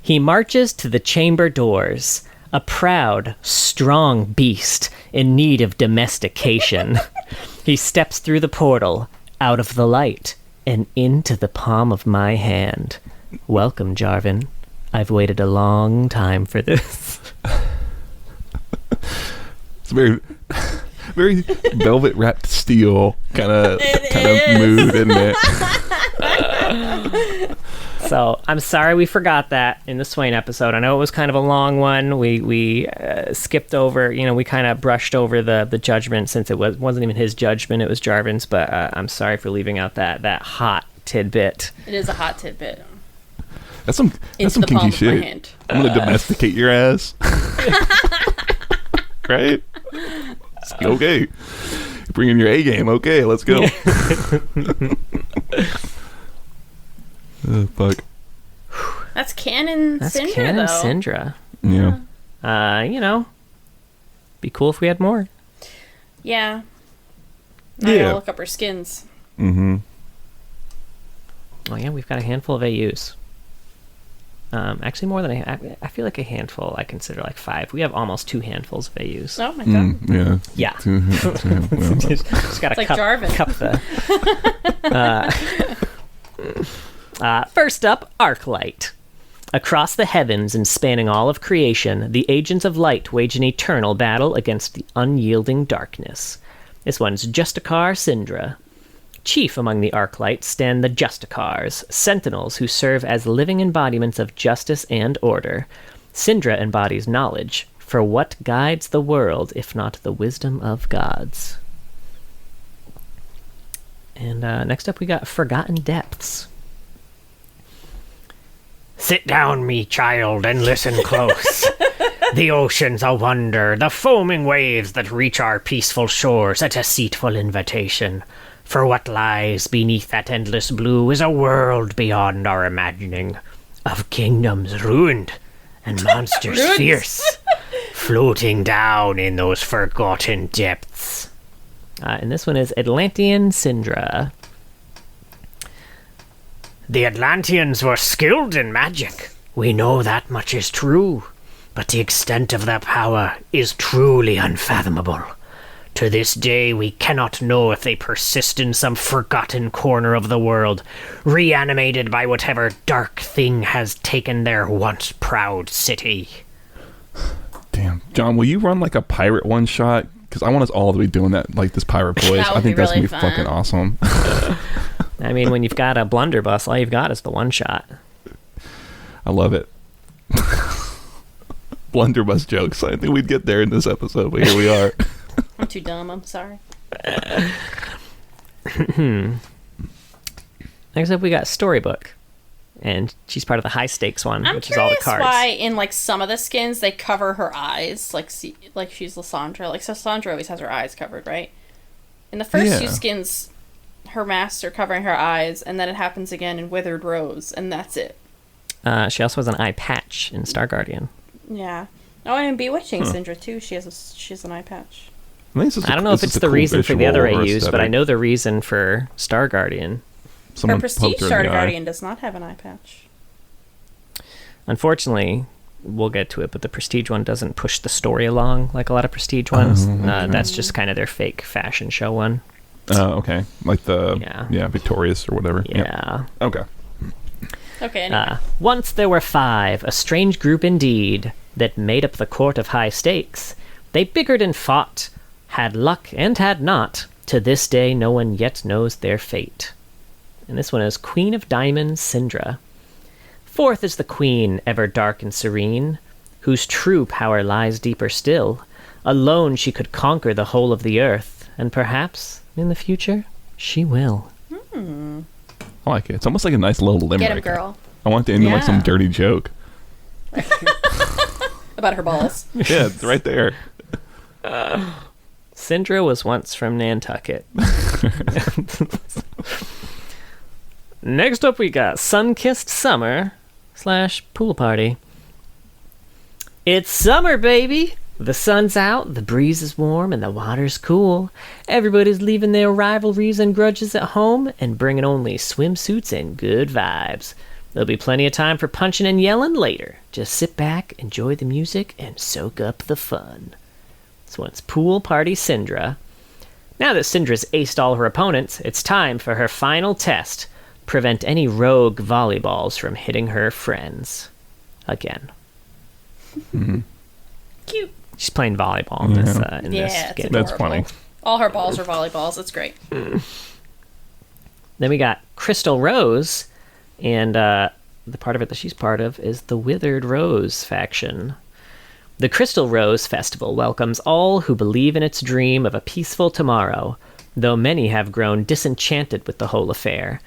He marches to the chamber doors, A proud, strong beast in need of domestication. He steps through the portal, out of the light, and into the palm of my hand. Welcome, Jarvan. I've waited a long time for this. It's very, very velvet wrapped steel kind of mood, isn't it? So I'm sorry we forgot that in the Swain episode. I know it was kind of a long one. We skipped over, we kind of brushed over the judgment since it wasn't even his judgment, it was Jarvan's. But I'm sorry for leaving out that hot tidbit. It is a hot tidbit. That's some kinky shit. I'm gonna domesticate your ass. Right? Okay. You're bringing your A game. Okay, let's go. Fuck. That's canon That's Syndra, canon though. Syndra. Yeah. Be cool if we had more. Yeah. I gotta look up her skins. Mm-hmm. Oh yeah, we've got a handful of AUs. Actually, more than I feel like a handful. I consider like 5. We have almost 2 handfuls of AUs. Oh my god. Yeah. Yeah. Well, Just got to like cup Jarvan. the. First up, Arclight. Across the heavens and spanning all of creation, the agents of light wage an eternal battle against the unyielding darkness. This one's Justicar Syndra. Chief among the Arclights stand the Justicars, sentinels who serve as living embodiments of justice and order. Syndra embodies knowledge, for what guides the world if not the wisdom of gods? And next up we got Forgotten Depths. Sit down, me child, and listen close. The ocean's a wonder, the foaming waves that reach our peaceful shores, a deceitful invitation. For what lies beneath that endless blue is a world beyond our imagining, of kingdoms ruined and monsters fierce, floating down in those forgotten depths. And this one is Atlantean Syndra. The Atlanteans were skilled in magic. We know that much is true, but the extent of their power is truly unfathomable. To this day, we cannot know if they persist in some forgotten corner of the world, reanimated by whatever dark thing has taken their once proud city. damn. John, will you run like a pirate one shot? Because I want us all to be doing that, like this pirate voice. That would I think be that's really going to be fucking awesome. I mean, when you've got a blunderbuss, all you've got is the one shot. I love it. Blunderbuss jokes. I think we'd get there in this episode, but here we are. I'm too dumb. I'm sorry. Next up, we got Storybook. And she's part of the high stakes one, I'm which is all the curious cards. why in like some of the skins they cover her eyes, like she's Lysandra. Like Lysandra always has her eyes covered, right? In the first two skins, her masks are covering her eyes, and then it happens again in Withered Rose, and that's it. She also has an eye patch in Star Guardian. Yeah. Oh, and in Bewitching Syndra too, she has an eye patch. I don't know if it's the reason for the other AUs, but I know the reason for Star Guardian. Her Prestige Star Guardian does not have an eye patch. Unfortunately, we'll get to it, but the Prestige one doesn't push the story along like a lot of Prestige ones. That's just kind of their fake fashion show one. Oh, okay. Like the Victorious or whatever. Yeah. Yep. Okay. Anyway. Once there were 5, a strange group indeed, that made up the court of high stakes. They bickered and fought, had luck and had not. To this day, no one yet knows their fate. And this one is Queen of Diamonds, Syndra. 4th is the Queen, ever dark and serene, whose true power lies deeper still. Alone she could conquer the whole of the earth, and perhaps, in the future, she will. I like it. It's almost like a nice little limerick. Get him, girl. I want to end in like some dirty joke. About her balls. Yeah, it's right there. Syndra was once from Nantucket. Next up we got Sun-Kissed Summer / Pool Party. It's summer, baby! The sun's out, the breeze is warm, and the water's cool. Everybody's leaving their rivalries and grudges at home and bringing only swimsuits and good vibes. There'll be plenty of time for punching and yelling later. Just sit back, enjoy the music, and soak up the fun. This one's Pool Party Syndra. Now that Syndra's aced all her opponents, it's time for her final test. Prevent any rogue volleyballs from hitting her friends. Again. Mm-hmm. Cute. She's playing volleyball in this. In Yeah, this it's That's adorable. funny. All her balls are volleyballs. It's great. Then we got Crystal Rose, and the part of it that she's part of is the Withered Rose faction. The Crystal Rose Festival welcomes all who believe in its dream of a peaceful tomorrow, though many have grown disenchanted with the whole affair.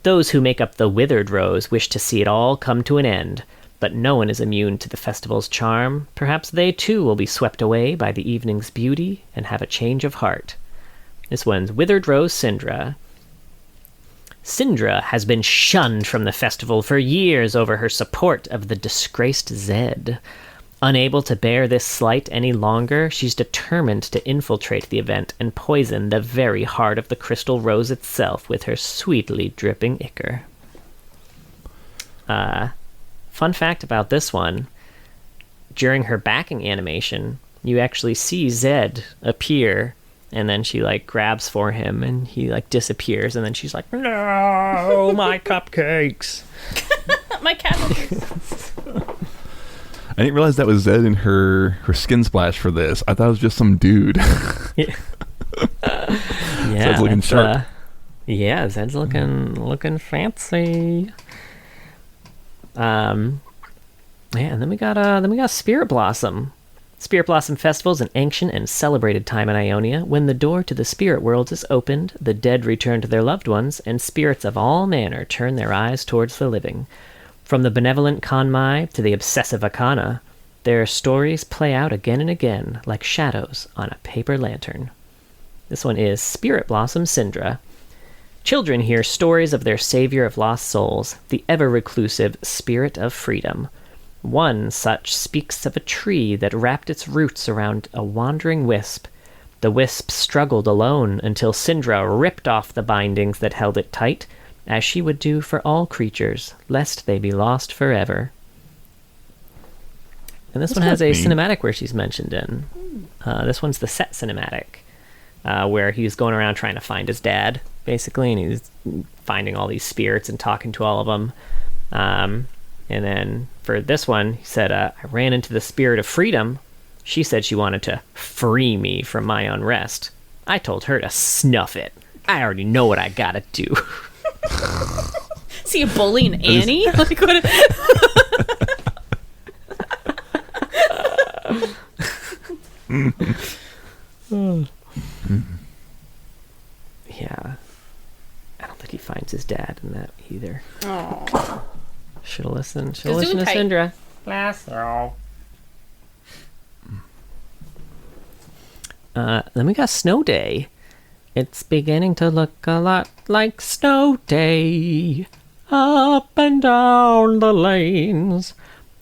Those who make up the Withered Rose wish to see it all come to an end, but no one is immune to the festival's charm. Perhaps they too will be swept away by the evening's beauty and have a change of heart. This one's Withered Rose Syndra. Syndra has been shunned from the festival for years over her support of the disgraced Zed. Unable to bear this slight any longer, she's determined to infiltrate the event and poison the very heart of the Crystal Rose itself with her sweetly dripping ichor. Fun fact about this one, during her backing animation, you actually see Zed appear, and then she, like, grabs for him, and he, like, disappears, and then she's like, no, my cupcakes. My cat. I didn't realize that was Zed in her skin splash for this. I thought it was just some dude. Yeah. Zed's looking sharp. Yeah, Zed's looking fancy. Yeah, and then we got Spirit Blossom. Spirit Blossom Festival is an ancient and celebrated time in Ionia. When the door to the spirit worlds is opened, the dead return to their loved ones, and spirits of all manner turn their eyes towards the living. From the benevolent Kanmai to the obsessive Akana, their stories play out again and again, like shadows on a paper lantern. This one is Spirit Blossom Syndra. Children hear stories of their savior of lost souls, the ever-reclusive Spirit of Freedom. One such speaks of a tree that wrapped its roots around a wandering wisp. The wisp struggled alone until Syndra ripped off the bindings that held it tight, as she would do for all creatures, lest they be lost forever. And this one has a cinematic where she's mentioned in. This one's the set cinematic, where he's going around trying to find his dad, basically, and he's finding all these spirits and talking to all of them. And then for this one, he said, I ran into the Spirit of Freedom. She said she wanted to free me from my unrest. I told her to snuff it. I already know what I gotta do. See a bully in Annie? Like what? Yeah. I don't think he finds his dad in that either. Oh. Should have listened. Should have listened to Syndra. Then we got Snow Day. It's beginning to look a lot like Snow Day. Up and down the lanes.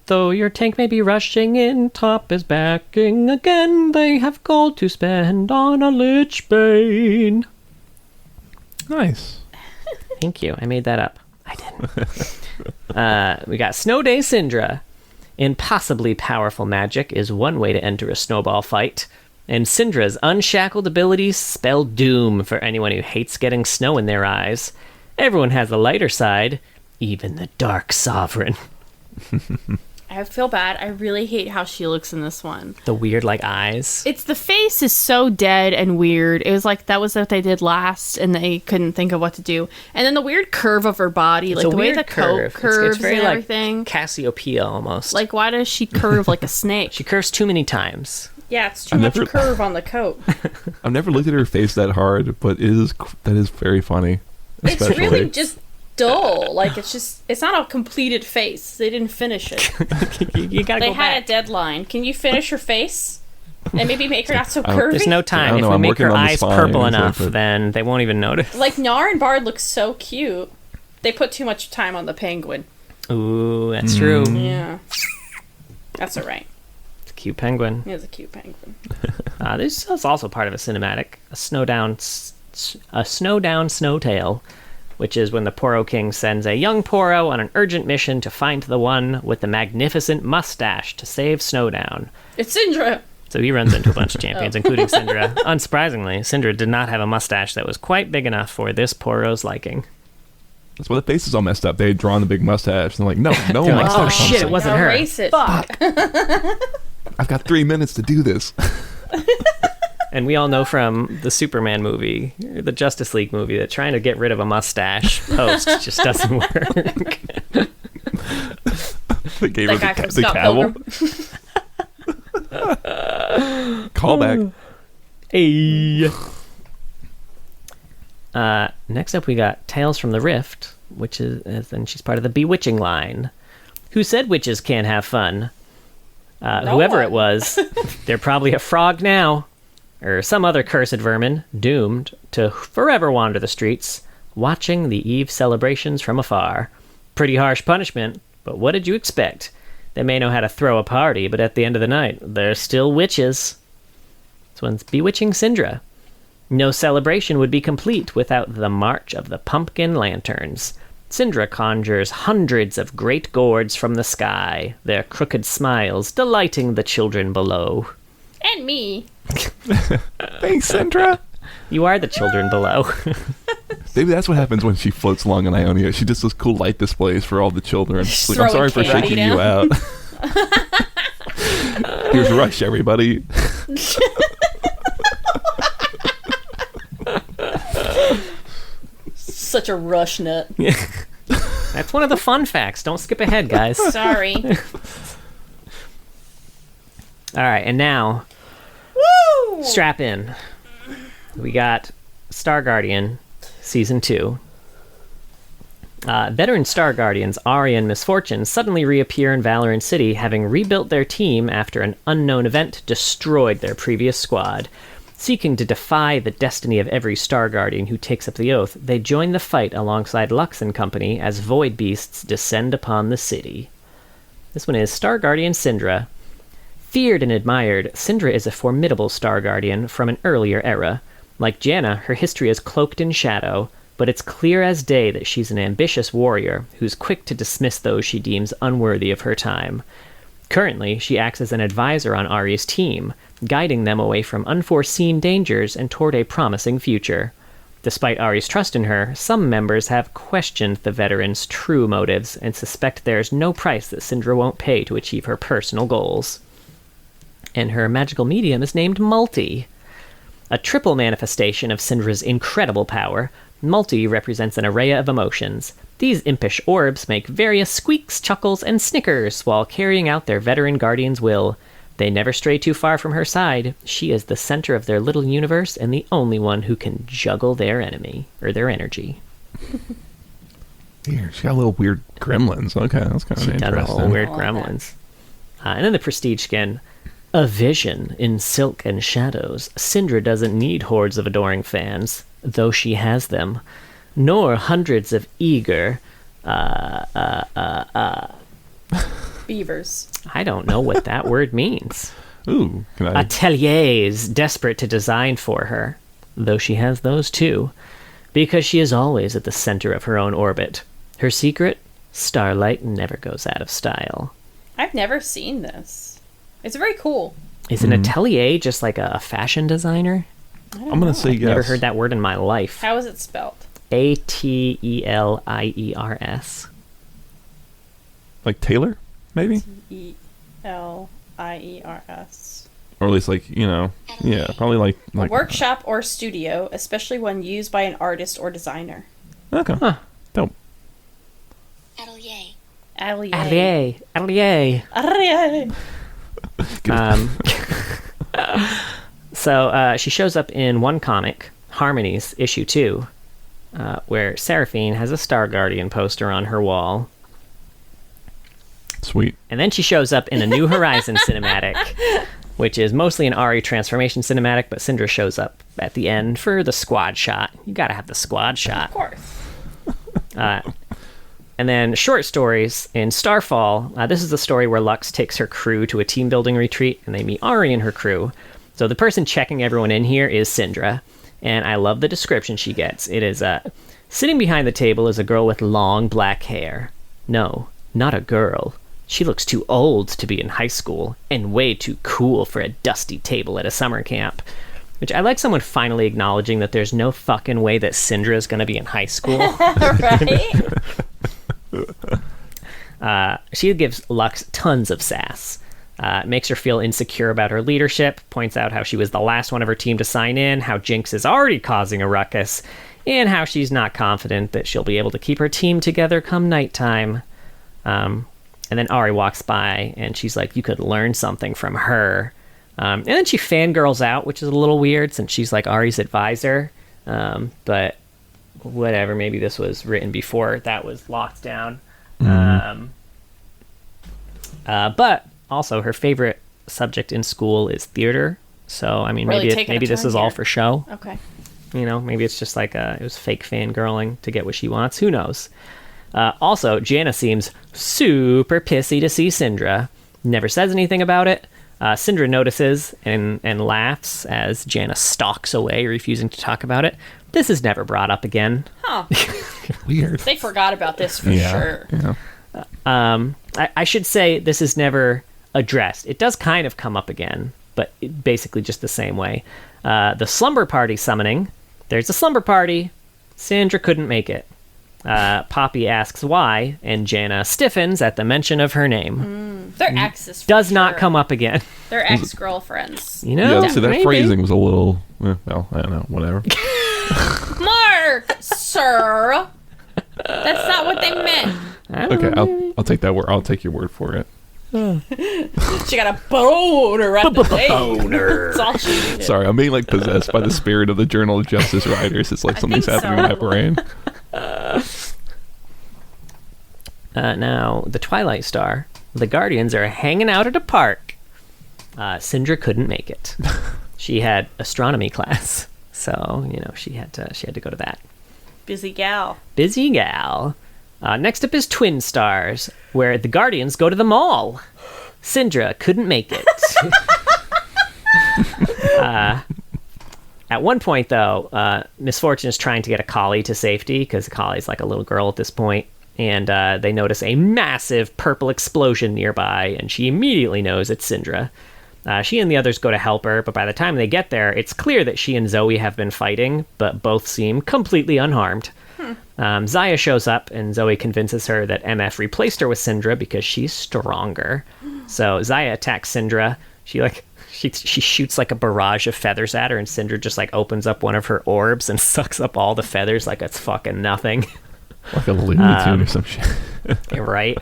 Though your tank may be rushing in, Top is backing again. They have gold to spend on a Lich Bane. Nice. Thank you. I made that up. I didn't. We got Snow Day Syndra. Impossibly powerful magic is one way to enter a snowball fight. And Syndra's unshackled abilities spell doom for anyone who hates getting snow in their eyes. Everyone has a lighter side, even the Dark Sovereign. I feel bad. I really hate how she looks in this one. The weird, like, eyes. It's the face is so dead and weird. It was like that was what they did last, and they couldn't think of what to do. And then the weird curve of her body, It's like a the way weird the coat curves it's very, and like, everything. Cassiopeia almost. Like, why does she curve like a snake? She curves too many times. Yeah, it's too much curve on the coat. I've never looked at her face that hard, but that is very funny. It's really just dull. Like, it's not a completed face. They didn't finish it. you gotta They go had back. a deadline. Can you finish her face? And maybe make her not so curvy? There's no time. If we make her eyes purple enough, then they won't even notice. Like, Nar and Bard look so cute. They put too much time on the penguin. Ooh, that's true. Yeah. That's alright. It's a cute penguin. It is a cute penguin. This is also part of a cinematic. A snowdown snowtail which is when the Poro King sends a young Poro on an urgent mission to find the one with the magnificent mustache to save Snowdown. It's Syndra. So he runs into a bunch of champions, including Syndra. Unsurprisingly, Syndra did not have a mustache that was quite big enough for this Poro's liking. That's why the face is all messed up. They had drawn the big mustache. And they're like, no They're like, mustache. oh shit, it wasn't her. Erase it. Fuck. I've got 3 minutes to do this. And we all know from the Superman movie, the Justice League movie, that trying to get rid of a mustache post just doesn't work. They gave her That guy from the Scott camel. Pilgrim. Callback. Hey. Next up, we got Tales from the Rift, which is, and she's part of the Bewitching line. Who said witches can't have fun? Whoever one. it was, they're probably a frog now, or some other cursed vermin, doomed to forever wander the streets, watching the Eve celebrations from afar. Pretty harsh punishment, but what did you expect? They may know how to throw a party, but at the end of the night, they're still witches. This one's Bewitching Syndra. No celebration would be complete without the March of the Pumpkin Lanterns. Syndra conjures hundreds of great gourds from the sky, their crooked smiles delighting the children below. And me. Thanks, Syndra. You are the children below. Maybe that's what happens when she floats along in Ionia. She does those cool light displays for all the children. It's like, I'm sorry throwing for candy shaking you out. Here's Rush, everybody. Such a rush nut. That's one of the fun facts. Don't skip ahead, guys. Sorry. All right, and now, Woo! strap in. We got Star Guardian Season 2. Veteran Star Guardians Ari and Misfortune suddenly reappear in Valorant City, having rebuilt their team after an unknown event destroyed their previous squad. Seeking to defy the destiny of every Star Guardian who takes up the oath, they join the fight alongside Lux and company as void beasts descend upon the city. This one is Star Guardian Syndra. Feared and admired, Syndra is a formidable Star Guardian from an earlier era. Like Janna, her history is cloaked in shadow, but it's clear as day that she's an ambitious warrior who's quick to dismiss those she deems unworthy of her time. Currently, she acts as an advisor on Ari's team, guiding them away from unforeseen dangers and toward a promising future. Despite Ari's trust in her, some members have questioned the veteran's true motives and suspect there's no price that Syndra won't pay to achieve her personal goals. And her magical medium is named Multi. A triple manifestation of Syndra's incredible power, Multi represents an array of emotions. These impish orbs make various squeaks, chuckles, and snickers while carrying out their veteran guardian's will. They never stray too far from her side. She is the center of their little universe and the only one who can juggle their enemy, or their energy. Here, she got little weird gremlins. Okay, that's kind of She interesting. got a whole weird I like gremlins. And then the prestige skin. A vision in silk and shadows. Syndra doesn't need hordes of adoring fans, though she has them, nor hundreds of eager, Beavers. I don't know what that word means. Ooh, can I? Ateliers desperate to design for her, though she has those too, because she is always at the center of her own orbit. Her secret? Starlight never goes out of style. I've never seen this. It's very cool. Is an atelier just like a fashion designer? I'm gonna say yes. Never heard that word in my life. How is it spelled? Ateliers. Like Taylor, maybe, Eliers. or at least like yeah, probably like A workshop or studio, especially when used by an artist or designer. Okay, Huh. dope. Atelier. Atelier. Atelier. So she shows up in one comic, Harmonies, issue 2, where Seraphine has a Star Guardian poster on her wall. Sweet. And then she shows up in a New Horizon cinematic, which is mostly an Ari transformation cinematic, but Syndra shows up at the end for the squad shot. You gotta have the squad shot. Of course. And then short stories in Starfall. This is the story where Lux takes her crew to a team building retreat, and they meet Ari and her crew. So the person checking everyone in here is Syndra, and I love the description she gets. It is Sitting behind the table is a girl with long black hair. No, not a girl. She looks too old to be in high school and way too cool for a dusty table at a summer camp. Which I like someone finally acknowledging that there's no fucking way that Syndra is going to be in high school. Right? She gives Lux tons of sass. Makes her feel insecure about her leadership, points out how she was the last one of her team to sign in, how Jinx is already causing a ruckus, and how she's not confident that she'll be able to keep her team together come nighttime. And then Ari walks by, and she's like, you could learn something from her. And then she fangirls out, which is a little weird since she's like Ari's advisor. But whatever, maybe this was written before that was locked down. But also her favorite subject in school is theater. So, I mean, Really maybe this is all for show. Okay. You know, maybe it's just like it was fake fangirling to get what she wants. Who knows? Also, Jana seems super pissy to see Syndra. Never says anything about it. Syndra notices and laughs as Jana stalks away, refusing to talk about it. This is never brought up again. Huh. Weird. They forgot about this for sure. Yeah. I should say this is never addressed. It does kind of come up again, but basically just the same way. The slumber party summoning. There's a slumber party. Syndra couldn't make it. Poppy asks why, and Jana stiffens at the mention of her name. They're exes. Does not come up again. They're ex-girlfriends. You know? Yeah, so that maybe. phrasing was a little, well, I don't know, whatever. Mark, sir. That's not what they meant. Okay, I'll take that word. I'll take your word for it. She got a boner at the boner. That's all she needed. Sorry, I'm being like possessed by the spirit of the Journal of Justice writers. It's like something's think happening in my so. brain. Now, the Twilight Star. The Guardians are hanging out at a park. Syndra couldn't make it. She had astronomy class, so she had to go to that. Busy gal. Busy gal. Next up is Twin Stars, where the Guardians go to the mall. Syndra couldn't make it. At one point, though, Misfortune is trying to get a collie to safety, because the collie's like a little girl at this point, and they notice a massive purple explosion nearby, and she immediately knows it's Syndra. She and the others go to help her, but by the time they get there, it's clear that she and Zoe have been fighting, but both seem completely unharmed. Zaya shows up, and Zoe convinces her that MF replaced her with Syndra because she's stronger. So Zaya attacks Syndra. She shoots like a barrage of feathers at her, and Syndra just like opens up one of her orbs and sucks up all the feathers like it's fucking nothing. Like a Looney Tune or some shit. Right.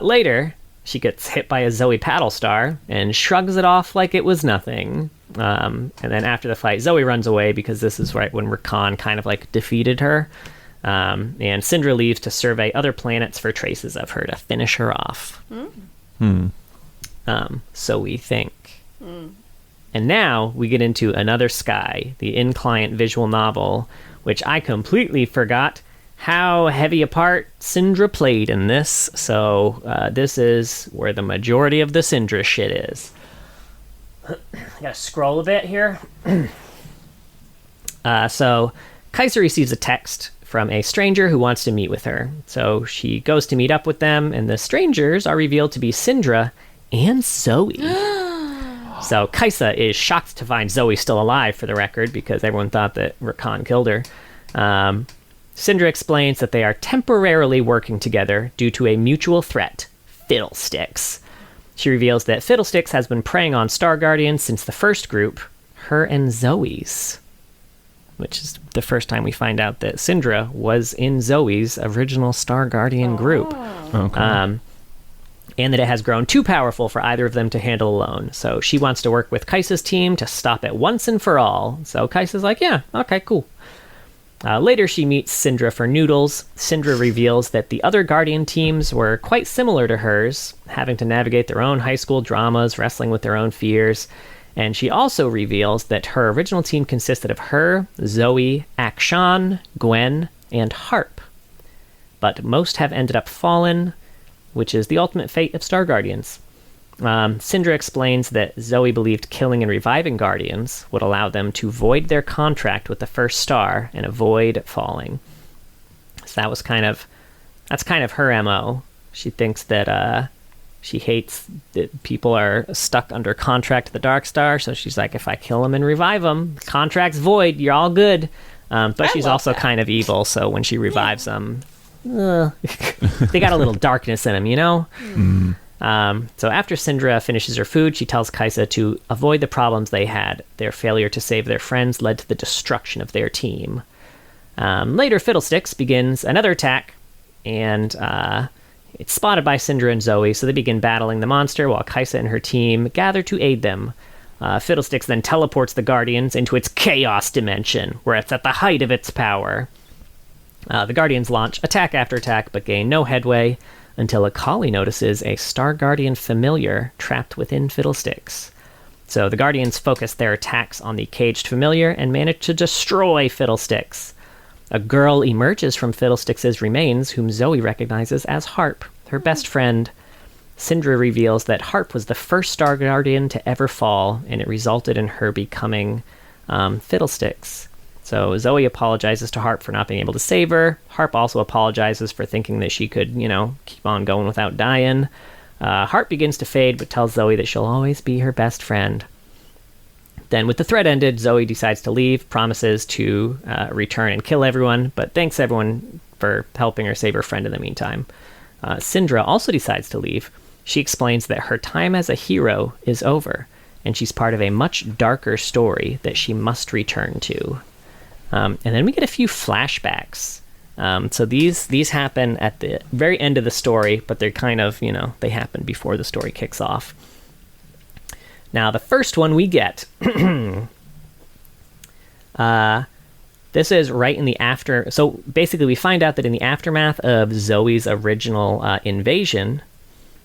Later, she gets hit by a Zoe paddle star and shrugs it off like it was nothing. And then after the fight, Zoe runs away because this is right when Rakan kind of like defeated her. And Syndra leaves to survey other planets for traces of her to finish her off. So we think. And now we get into Another Sky, the in-client visual novel, which I completely forgot how heavy a part Syndra played in this. So this is where the majority of the Syndra shit is. I gotta scroll a bit here. So Kaiser receives a text from a stranger who wants to meet with her. So she goes to meet up with them, and the strangers are revealed to be Syndra and Zoe. So Kaisa is shocked to find Zoe still alive, for the record, because everyone thought that Rakan killed her. Syndra explains that they are temporarily working together due to a mutual threat, Fiddlesticks. She reveals that Fiddlesticks has been preying on Star Guardians since the first group, her and Zoe's. Which is the first time we find out that Syndra was in Zoe's original Star Guardian group. Okay. And that it has grown too powerful for either of them to handle alone. So she wants to work with Kaisa's team to stop it once and for all. So Kaisa's like, yeah, okay, cool. Later, she meets Syndra for noodles. Syndra reveals that the other Guardian teams were quite similar to hers, having to navigate their own high school dramas, wrestling with their own fears. And she also reveals that her original team consisted of her, Zoe, Akshan, Gwen, and Harp. But most have ended up fallen, which is the ultimate fate of Star Guardians. Syndra explains that Zoe believed killing and reviving Guardians would allow them to void their contract with the first star and avoid falling. So that's kind of her MO. She thinks that she hates that people are stuck under contract to the Dark Star, so she's like, if I kill them and revive them, contract's void, you're all good. But she's also kind of evil, so when she revives them, they got a little darkness in them, you know? So after Syndra finishes her food, she tells Kaisa to avoid the problems they had. Their failure to save their friends led to the destruction of their team. Later, Fiddlesticks begins another attack, and it's spotted by Syndra and Zoe, so they begin battling the monster while Kaisa and her team gather to aid them. Fiddlesticks then teleports the Guardians into its chaos dimension, where it's at the height of its power. The Guardians launch attack after attack, but gain no headway until Akali notices a Star Guardian familiar trapped within Fiddlesticks. So the Guardians focus their attacks on the caged familiar and manage to destroy Fiddlesticks. A girl emerges from Fiddlesticks' remains, whom Zoe recognizes as Harp, her best friend. Syndra reveals that Harp was the first Star Guardian to ever fall, and it resulted in her becoming Fiddlesticks. So Zoe apologizes to Harp for not being able to save her. Harp also apologizes for thinking that she could, keep on going without dying. Harp begins to fade, but tells Zoe that she'll always be her best friend. Then, with the thread ended, Zoe decides to leave, promises to return and kill everyone, but thanks everyone for helping her save her friend in the meantime. Syndra also decides to leave. She explains that her time as a hero is over, and she's part of a much darker story that she must return to. And then we get a few flashbacks. So these happen at the very end of the story, but they're kind of, they happen before the story kicks off. Now, the first one we get, this is right in the after. So basically, we find out that in the aftermath of Zoe's original invasion,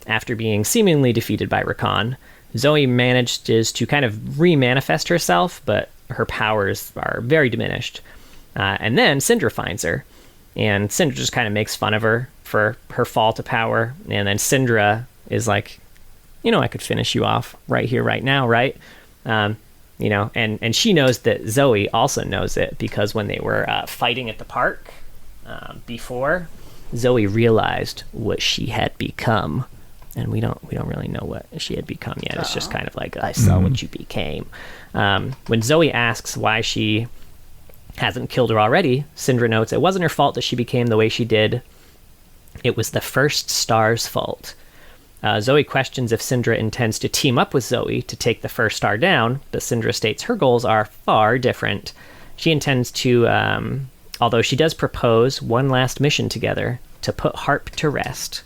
after being seemingly defeated by Rakan, Zoe manages to kind of re-manifest herself, but her powers are very diminished. And then Syndra finds her, and Syndra just kind of makes fun of her for her fall to power. And then Syndra is like, I could finish you off right here, right now, right? And she knows that Zoe also knows it, because when they were fighting at the park before, Zoe realized what she had become. And we don't really know what she had become yet. It's just kind of like, I saw what you became. When Zoe asks why she hasn't killed her already, Syndra notes it wasn't her fault that she became the way she did. It was the first star's fault. Zoe questions if Syndra intends to team up with Zoe to take the first star down, but Syndra states her goals are far different. She intends to, although she does propose one last mission together, to put Harp to rest.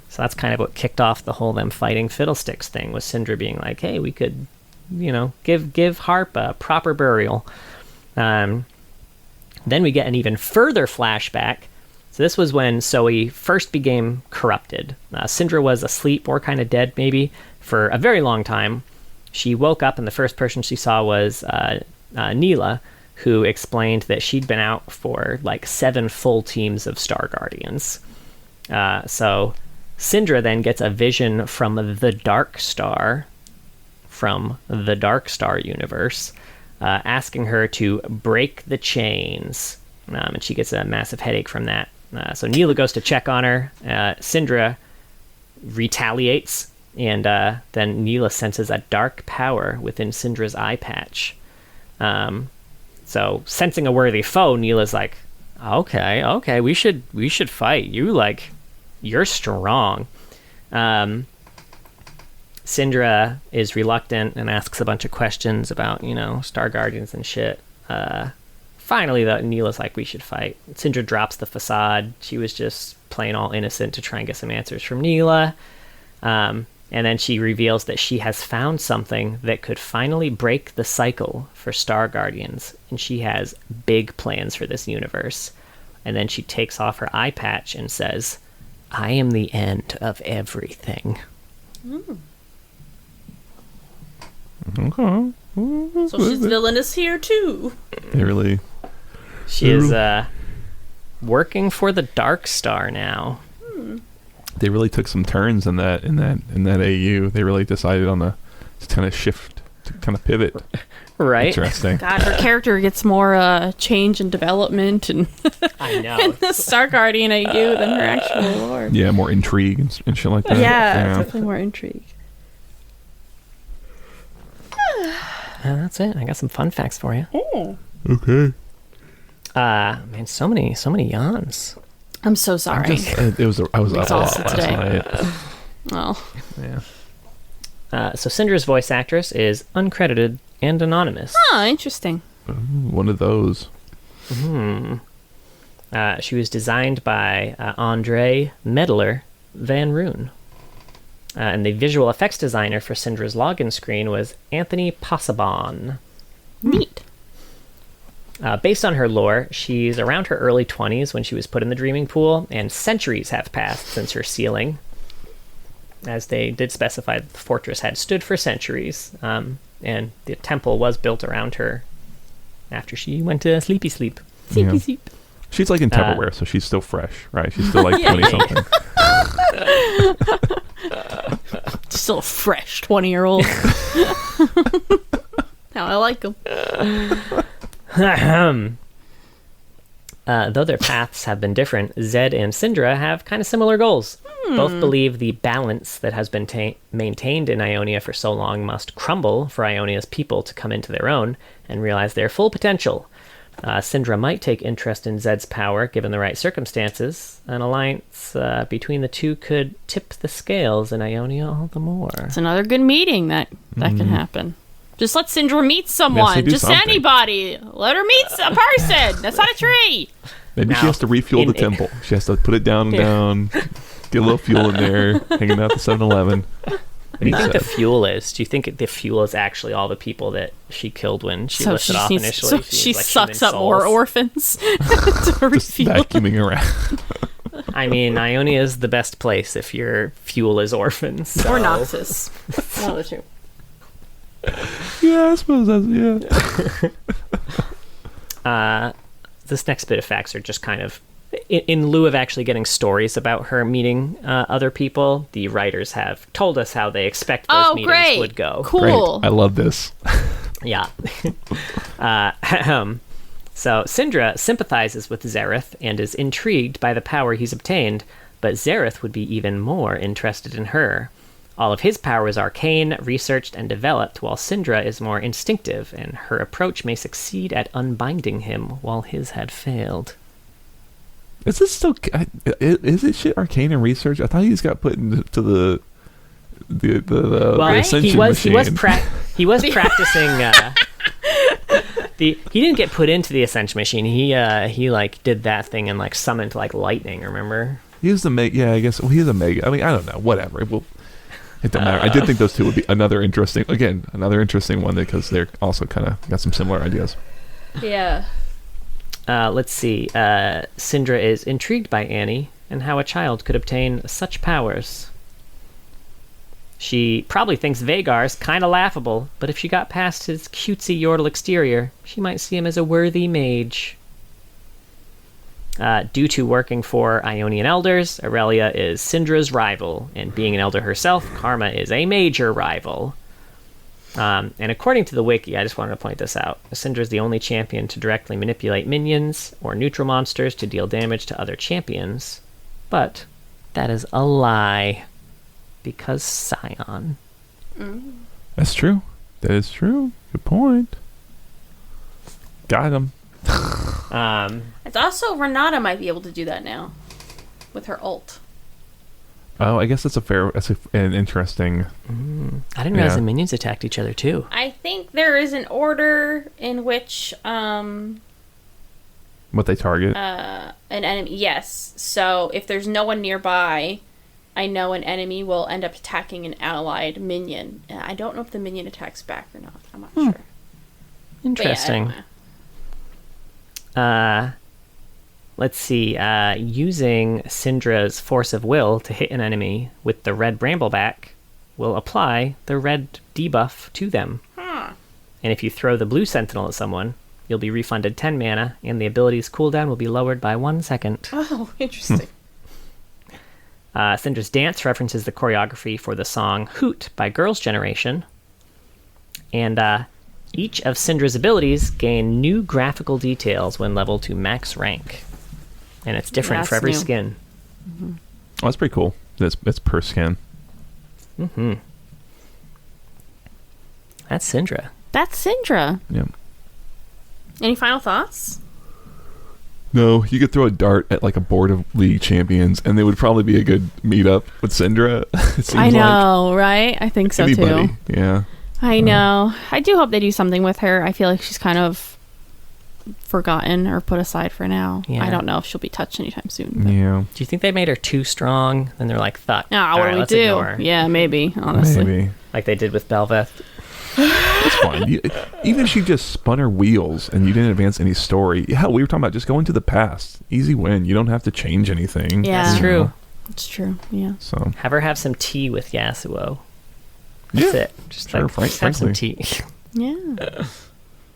So that's kind of what kicked off the whole them fighting Fiddlesticks thing, was Syndra being like, hey, we could, give Harp a proper burial. Then we get an even further flashback. So this was when Zoe first became corrupted. Syndra was asleep, or kind of dead maybe, for a very long time. She woke up, and the first person she saw was Neela, who explained that she'd been out for like 7 full teams of Star Guardians. So Syndra then gets a vision from the Dark Star, universe, asking her to break the chains. And she gets a massive headache from that. So Neela goes to check on her. Syndra retaliates, and then Neela senses a dark power within Syndra's eye patch. So sensing a worthy foe, Neela's like, okay, we should fight. You're strong. Syndra is reluctant and asks a bunch of questions about, Star Guardians and shit. Finally, Neela's like, we should fight. Syndra drops the facade. She was just playing all innocent to try and get some answers from Neela. And then she reveals that she has found something that could finally break the cycle for Star Guardians. And she has big plans for this universe. And then she takes off her eye patch and says, I am the end of everything. Okay. So she's villainous here too. She is working for the Dark Star now. They really took some turns in that AU. They really decided on to kind of shift to kind of pivot. Right? Interesting. God, her character gets more change and development and I know. in the Star Guardian AU than her actual lore. Yeah, more intrigue and shit like that. Yeah, definitely more intrigue. That's it. I got some fun facts for you. Okay. Man, so many yawns. I'm so sorry. I was up a lot Exhausted last today. night. Well, Yeah. So Syndra's voice actress is uncredited and anonymous. oh, interesting. One of those. She was designed by Andre Medler Van Roon. And the visual effects designer for Syndra's login screen was Anthony Possabon. Neat. Based on her lore, she's around her early 20s when she was put in the Dreaming Pool, and centuries have passed since her sealing. As they did specify, the fortress had stood for centuries, and the temple was built around her after she went to sleepy sleep. Sleepy Yeah. sleep. She's like in Tupperware, so she's still fresh, right? She's still like 20-something. Still a fresh 20-year-old. How I like them. Though their paths have been different, Zed and Syndra have kind of similar goals. Both believe the balance that has been maintained in Ionia for so long must crumble for Ionia's people to come into their own and realize their full potential. Syndra might take interest in Zed's power given the right circumstances. An alliance between the two could tip the scales in Ionia all the more. It's another good meeting that can happen. Just let Syndra meet someone. do Just something. anybody. Let her meet a person. That's not a tree. Maybe she has to refuel the temple. She has to put it down, get a little fuel in there, hanging out the 7-Eleven. What do you think the fuel is? Do you think the fuel is actually all the people that she killed when she listed off initially? So she sucks up more orphans to Just refuel. vacuuming around. I mean, Ionia is the best place if your fuel is orphans. So. Or Noxus. One of the two. Yeah, I suppose that's, This next bit of facts are just kind of, in lieu of actually getting stories about her meeting other people, the writers have told us how they expect those meetings would go. Cool. Great. I love this. Yeah. So Syndra sympathizes with Zareth and is intrigued by the power he's obtained, but Zareth would be even more interested in her. All of his power is arcane, researched, and developed, while Syndra is more instinctive, and her approach may succeed at unbinding him, while his had failed. Is this still... Is it shit arcane and research? I thought he just got put into the ascension he machine. He was practicing... he didn't get put into the ascension machine. He like did that thing and like summoned like lightning. Remember? He was the mega. Yeah, I guess. Well, he's a mega. I mean, I don't know. Whatever. It doesn't matter. I did think those two would be another interesting one because they're also kind of got some similar ideas. Yeah. Let's see. Syndra is intrigued by Annie and how a child could obtain such powers. She probably thinks Vagar's kind of laughable, but if she got past his cutesy yordle exterior, she might see him as a worthy mage. Due to working for Ionian elders, Aurelia is Syndra's rival, and being an elder herself, Karma is a major rival. And according to the wiki, I just wanted to point this out, Syndra is the only champion to directly manipulate minions or neutral monsters to deal damage to other champions. But that is a lie, because Scion. That's true. That is true. Good point. Got him. It's also Renata might be able to do that now with her ult. Oh, I guess that's an interesting. I didn't realize the minions attacked each other too. I think there is an order in which What they target. an enemy. Yes. So if there's no one nearby, I know an enemy will end up attacking an allied minion. I don't know if the minion attacks back or not. I'm not sure. Interesting. But yeah, Let's see. Using Syndra's force of will to hit an enemy with the red brambleback will apply the red debuff to them. And if you throw the blue sentinel at someone, you'll be refunded 10 mana, and the ability's cooldown will be lowered by 1 second. Oh, interesting. Syndra's dance references the choreography for the song Hoot by Girls' Generation. And each of Syndra's abilities gain new graphical details when leveled to max rank. And it's different for every skin. Oh, that's pretty cool. It's per skin. Mm-hmm. That's Syndra. That's Syndra. Yeah. Any final thoughts? No, you could throw a dart at like a board of league champions, and they would probably be a good meetup with Syndra. It seems I know, right? I think so anybody. too. Yeah. I know. I do hope they do something with her. I feel like she's kind of forgotten or put aside for now. Yeah. I don't know if she'll be touched anytime soon. Yeah. Do you think they made her too strong? And they're like, fuck. Ah, what do we let's do? ignore her. Yeah, maybe, honestly. Maybe. Like they did with Belveth. That's fine. Even if she just spun her wheels and you didn't advance any story, hell, we were talking about just going to the past. Easy win. You don't have to change anything. Yeah. That's true. It's true, yeah. So Have her have some tea with Yasuo. That's it. Just Sure, just have some frankly. tea. Yeah.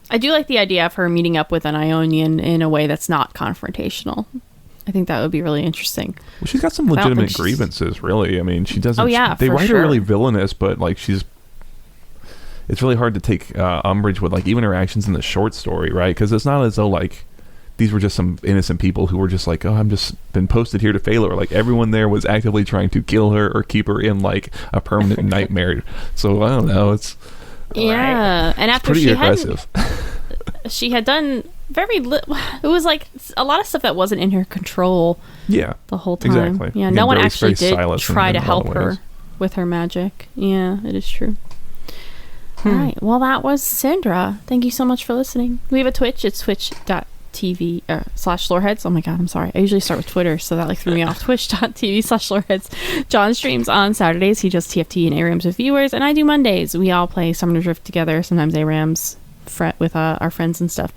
I do like the idea of her meeting up with an Ionian in a way that's not confrontational. I think that would be really interesting. well, she's got some I don't think legitimate she's- grievances, really. I mean, she doesn't. Oh, yeah, they for write sure. her really villainous, but like it's really hard to take umbrage with like even her actions in the short story, right? Because it's not as though like these were just some innocent people who were just like, oh, I'm just been posted here to fail her. Like everyone there was actively trying to kill her or keep her in like a permanent nightmare. So I don't know. It's Yeah. And after pretty aggressive. she had done very little. It was like a lot of stuff that wasn't in her control Yeah. the whole time. Exactly. Yeah, Again, no one very- actually very did Silas try in to a lot help of her ways. with her magic. Yeah, it is true. All right. Well, that was Syndra. Thank you so much for listening. We have a Twitch. It's twitch.tv /loreheads. Oh my god, I'm sorry. I usually start with Twitter, so that like threw me off. Twitch.tv /loreheads. John streams on Saturdays. He does TFT and ARAMs with viewers, and I do Mondays. We all play Summoner's Rift together. Sometimes ARAMs with our friends and stuff.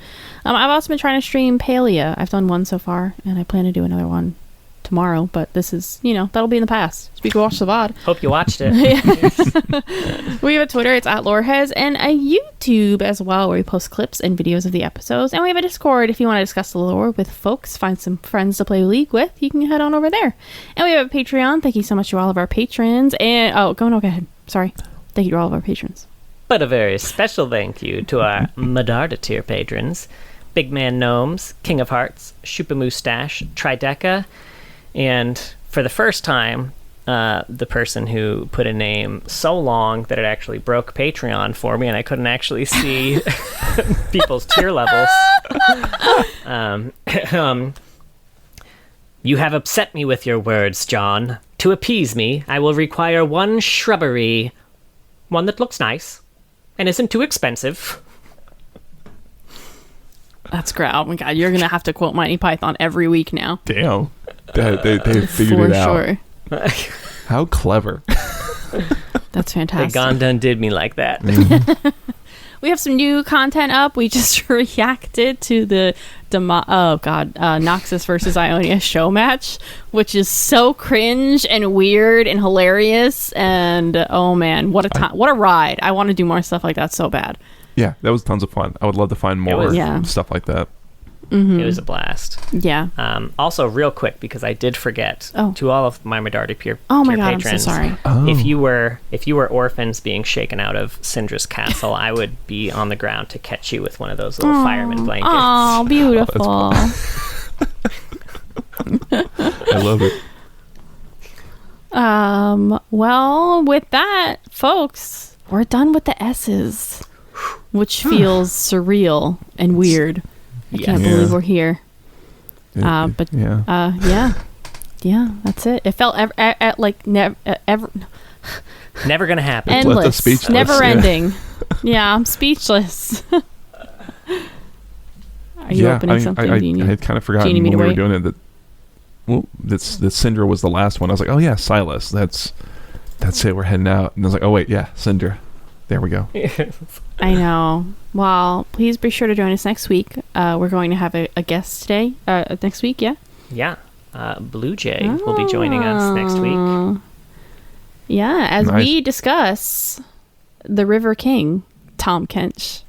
I've also been trying to stream Palia. I've done one so far, and I plan to do another one tomorrow, but this is, that'll be in the past. So you can watch the VOD. Hope you watched it. We have a Twitter, it's @loreheads, and a YouTube as well, where we post clips and videos of the episodes. And we have a Discord if you want to discuss the lore with folks, find some friends to play League with, you can head on over there. And we have a Patreon. Thank you so much to all of our patrons. And go ahead. Sorry. Thank you to all of our patrons. But a very special thank you to our Medarda tier patrons, Big Man Gnomes, King of Hearts, Shupa Moustache, Trideca, and for the first time, the person who put a name so long that it actually broke Patreon for me and I couldn't actually see people's tier levels. You have upset me with your words, John. To appease me, I will require one shrubbery, one that looks nice and isn't too expensive. That's great. Oh my god, you're going to have to quote Mighty Python every week now. Damn. They figured For it out. sure. How clever. That's They fantastic. gone done did me like that. We have some new content up. We just reacted to the Noxus versus Ionia show match, which is so cringe and weird and hilarious. And oh man, what a time! What a ride! I want to do more stuff like that so bad. Yeah, that was tons of fun. I would love to find more was- Yeah. stuff like that. Mm-hmm. It was a blast. Yeah. Also, real quick, because I did forget, Oh. to all of my Medarda tier Oh my tier god, patrons, I'm so sorry. Oh. if you were orphans being shaken out of Syndra's castle, I would be on the ground to catch you with one of those little fireman blankets. Oh, beautiful. I love it. Well, with that, folks, we're done with the S's, which feels surreal and weird. I can't Yeah. believe we're here. Yeah. Yeah, that's it. It felt ever Never gonna happen. Left us endless, speechless, never yeah. ending. Yeah, I'm speechless. Are you opening something? I Do you need- had kind of do you forgotten need me when to we were wait? doing it that Syndra was the last one. I was like, oh yeah, Silas. That's it. We're heading out. And I was like, oh wait, yeah, Syndra. There we go. I know. Well, please be sure to join us next week. We're going to have a guest today. Next week, yeah? Yeah. Blue Jay will be joining us next week. Yeah, as Nice. we discuss the River King, Tom Kench.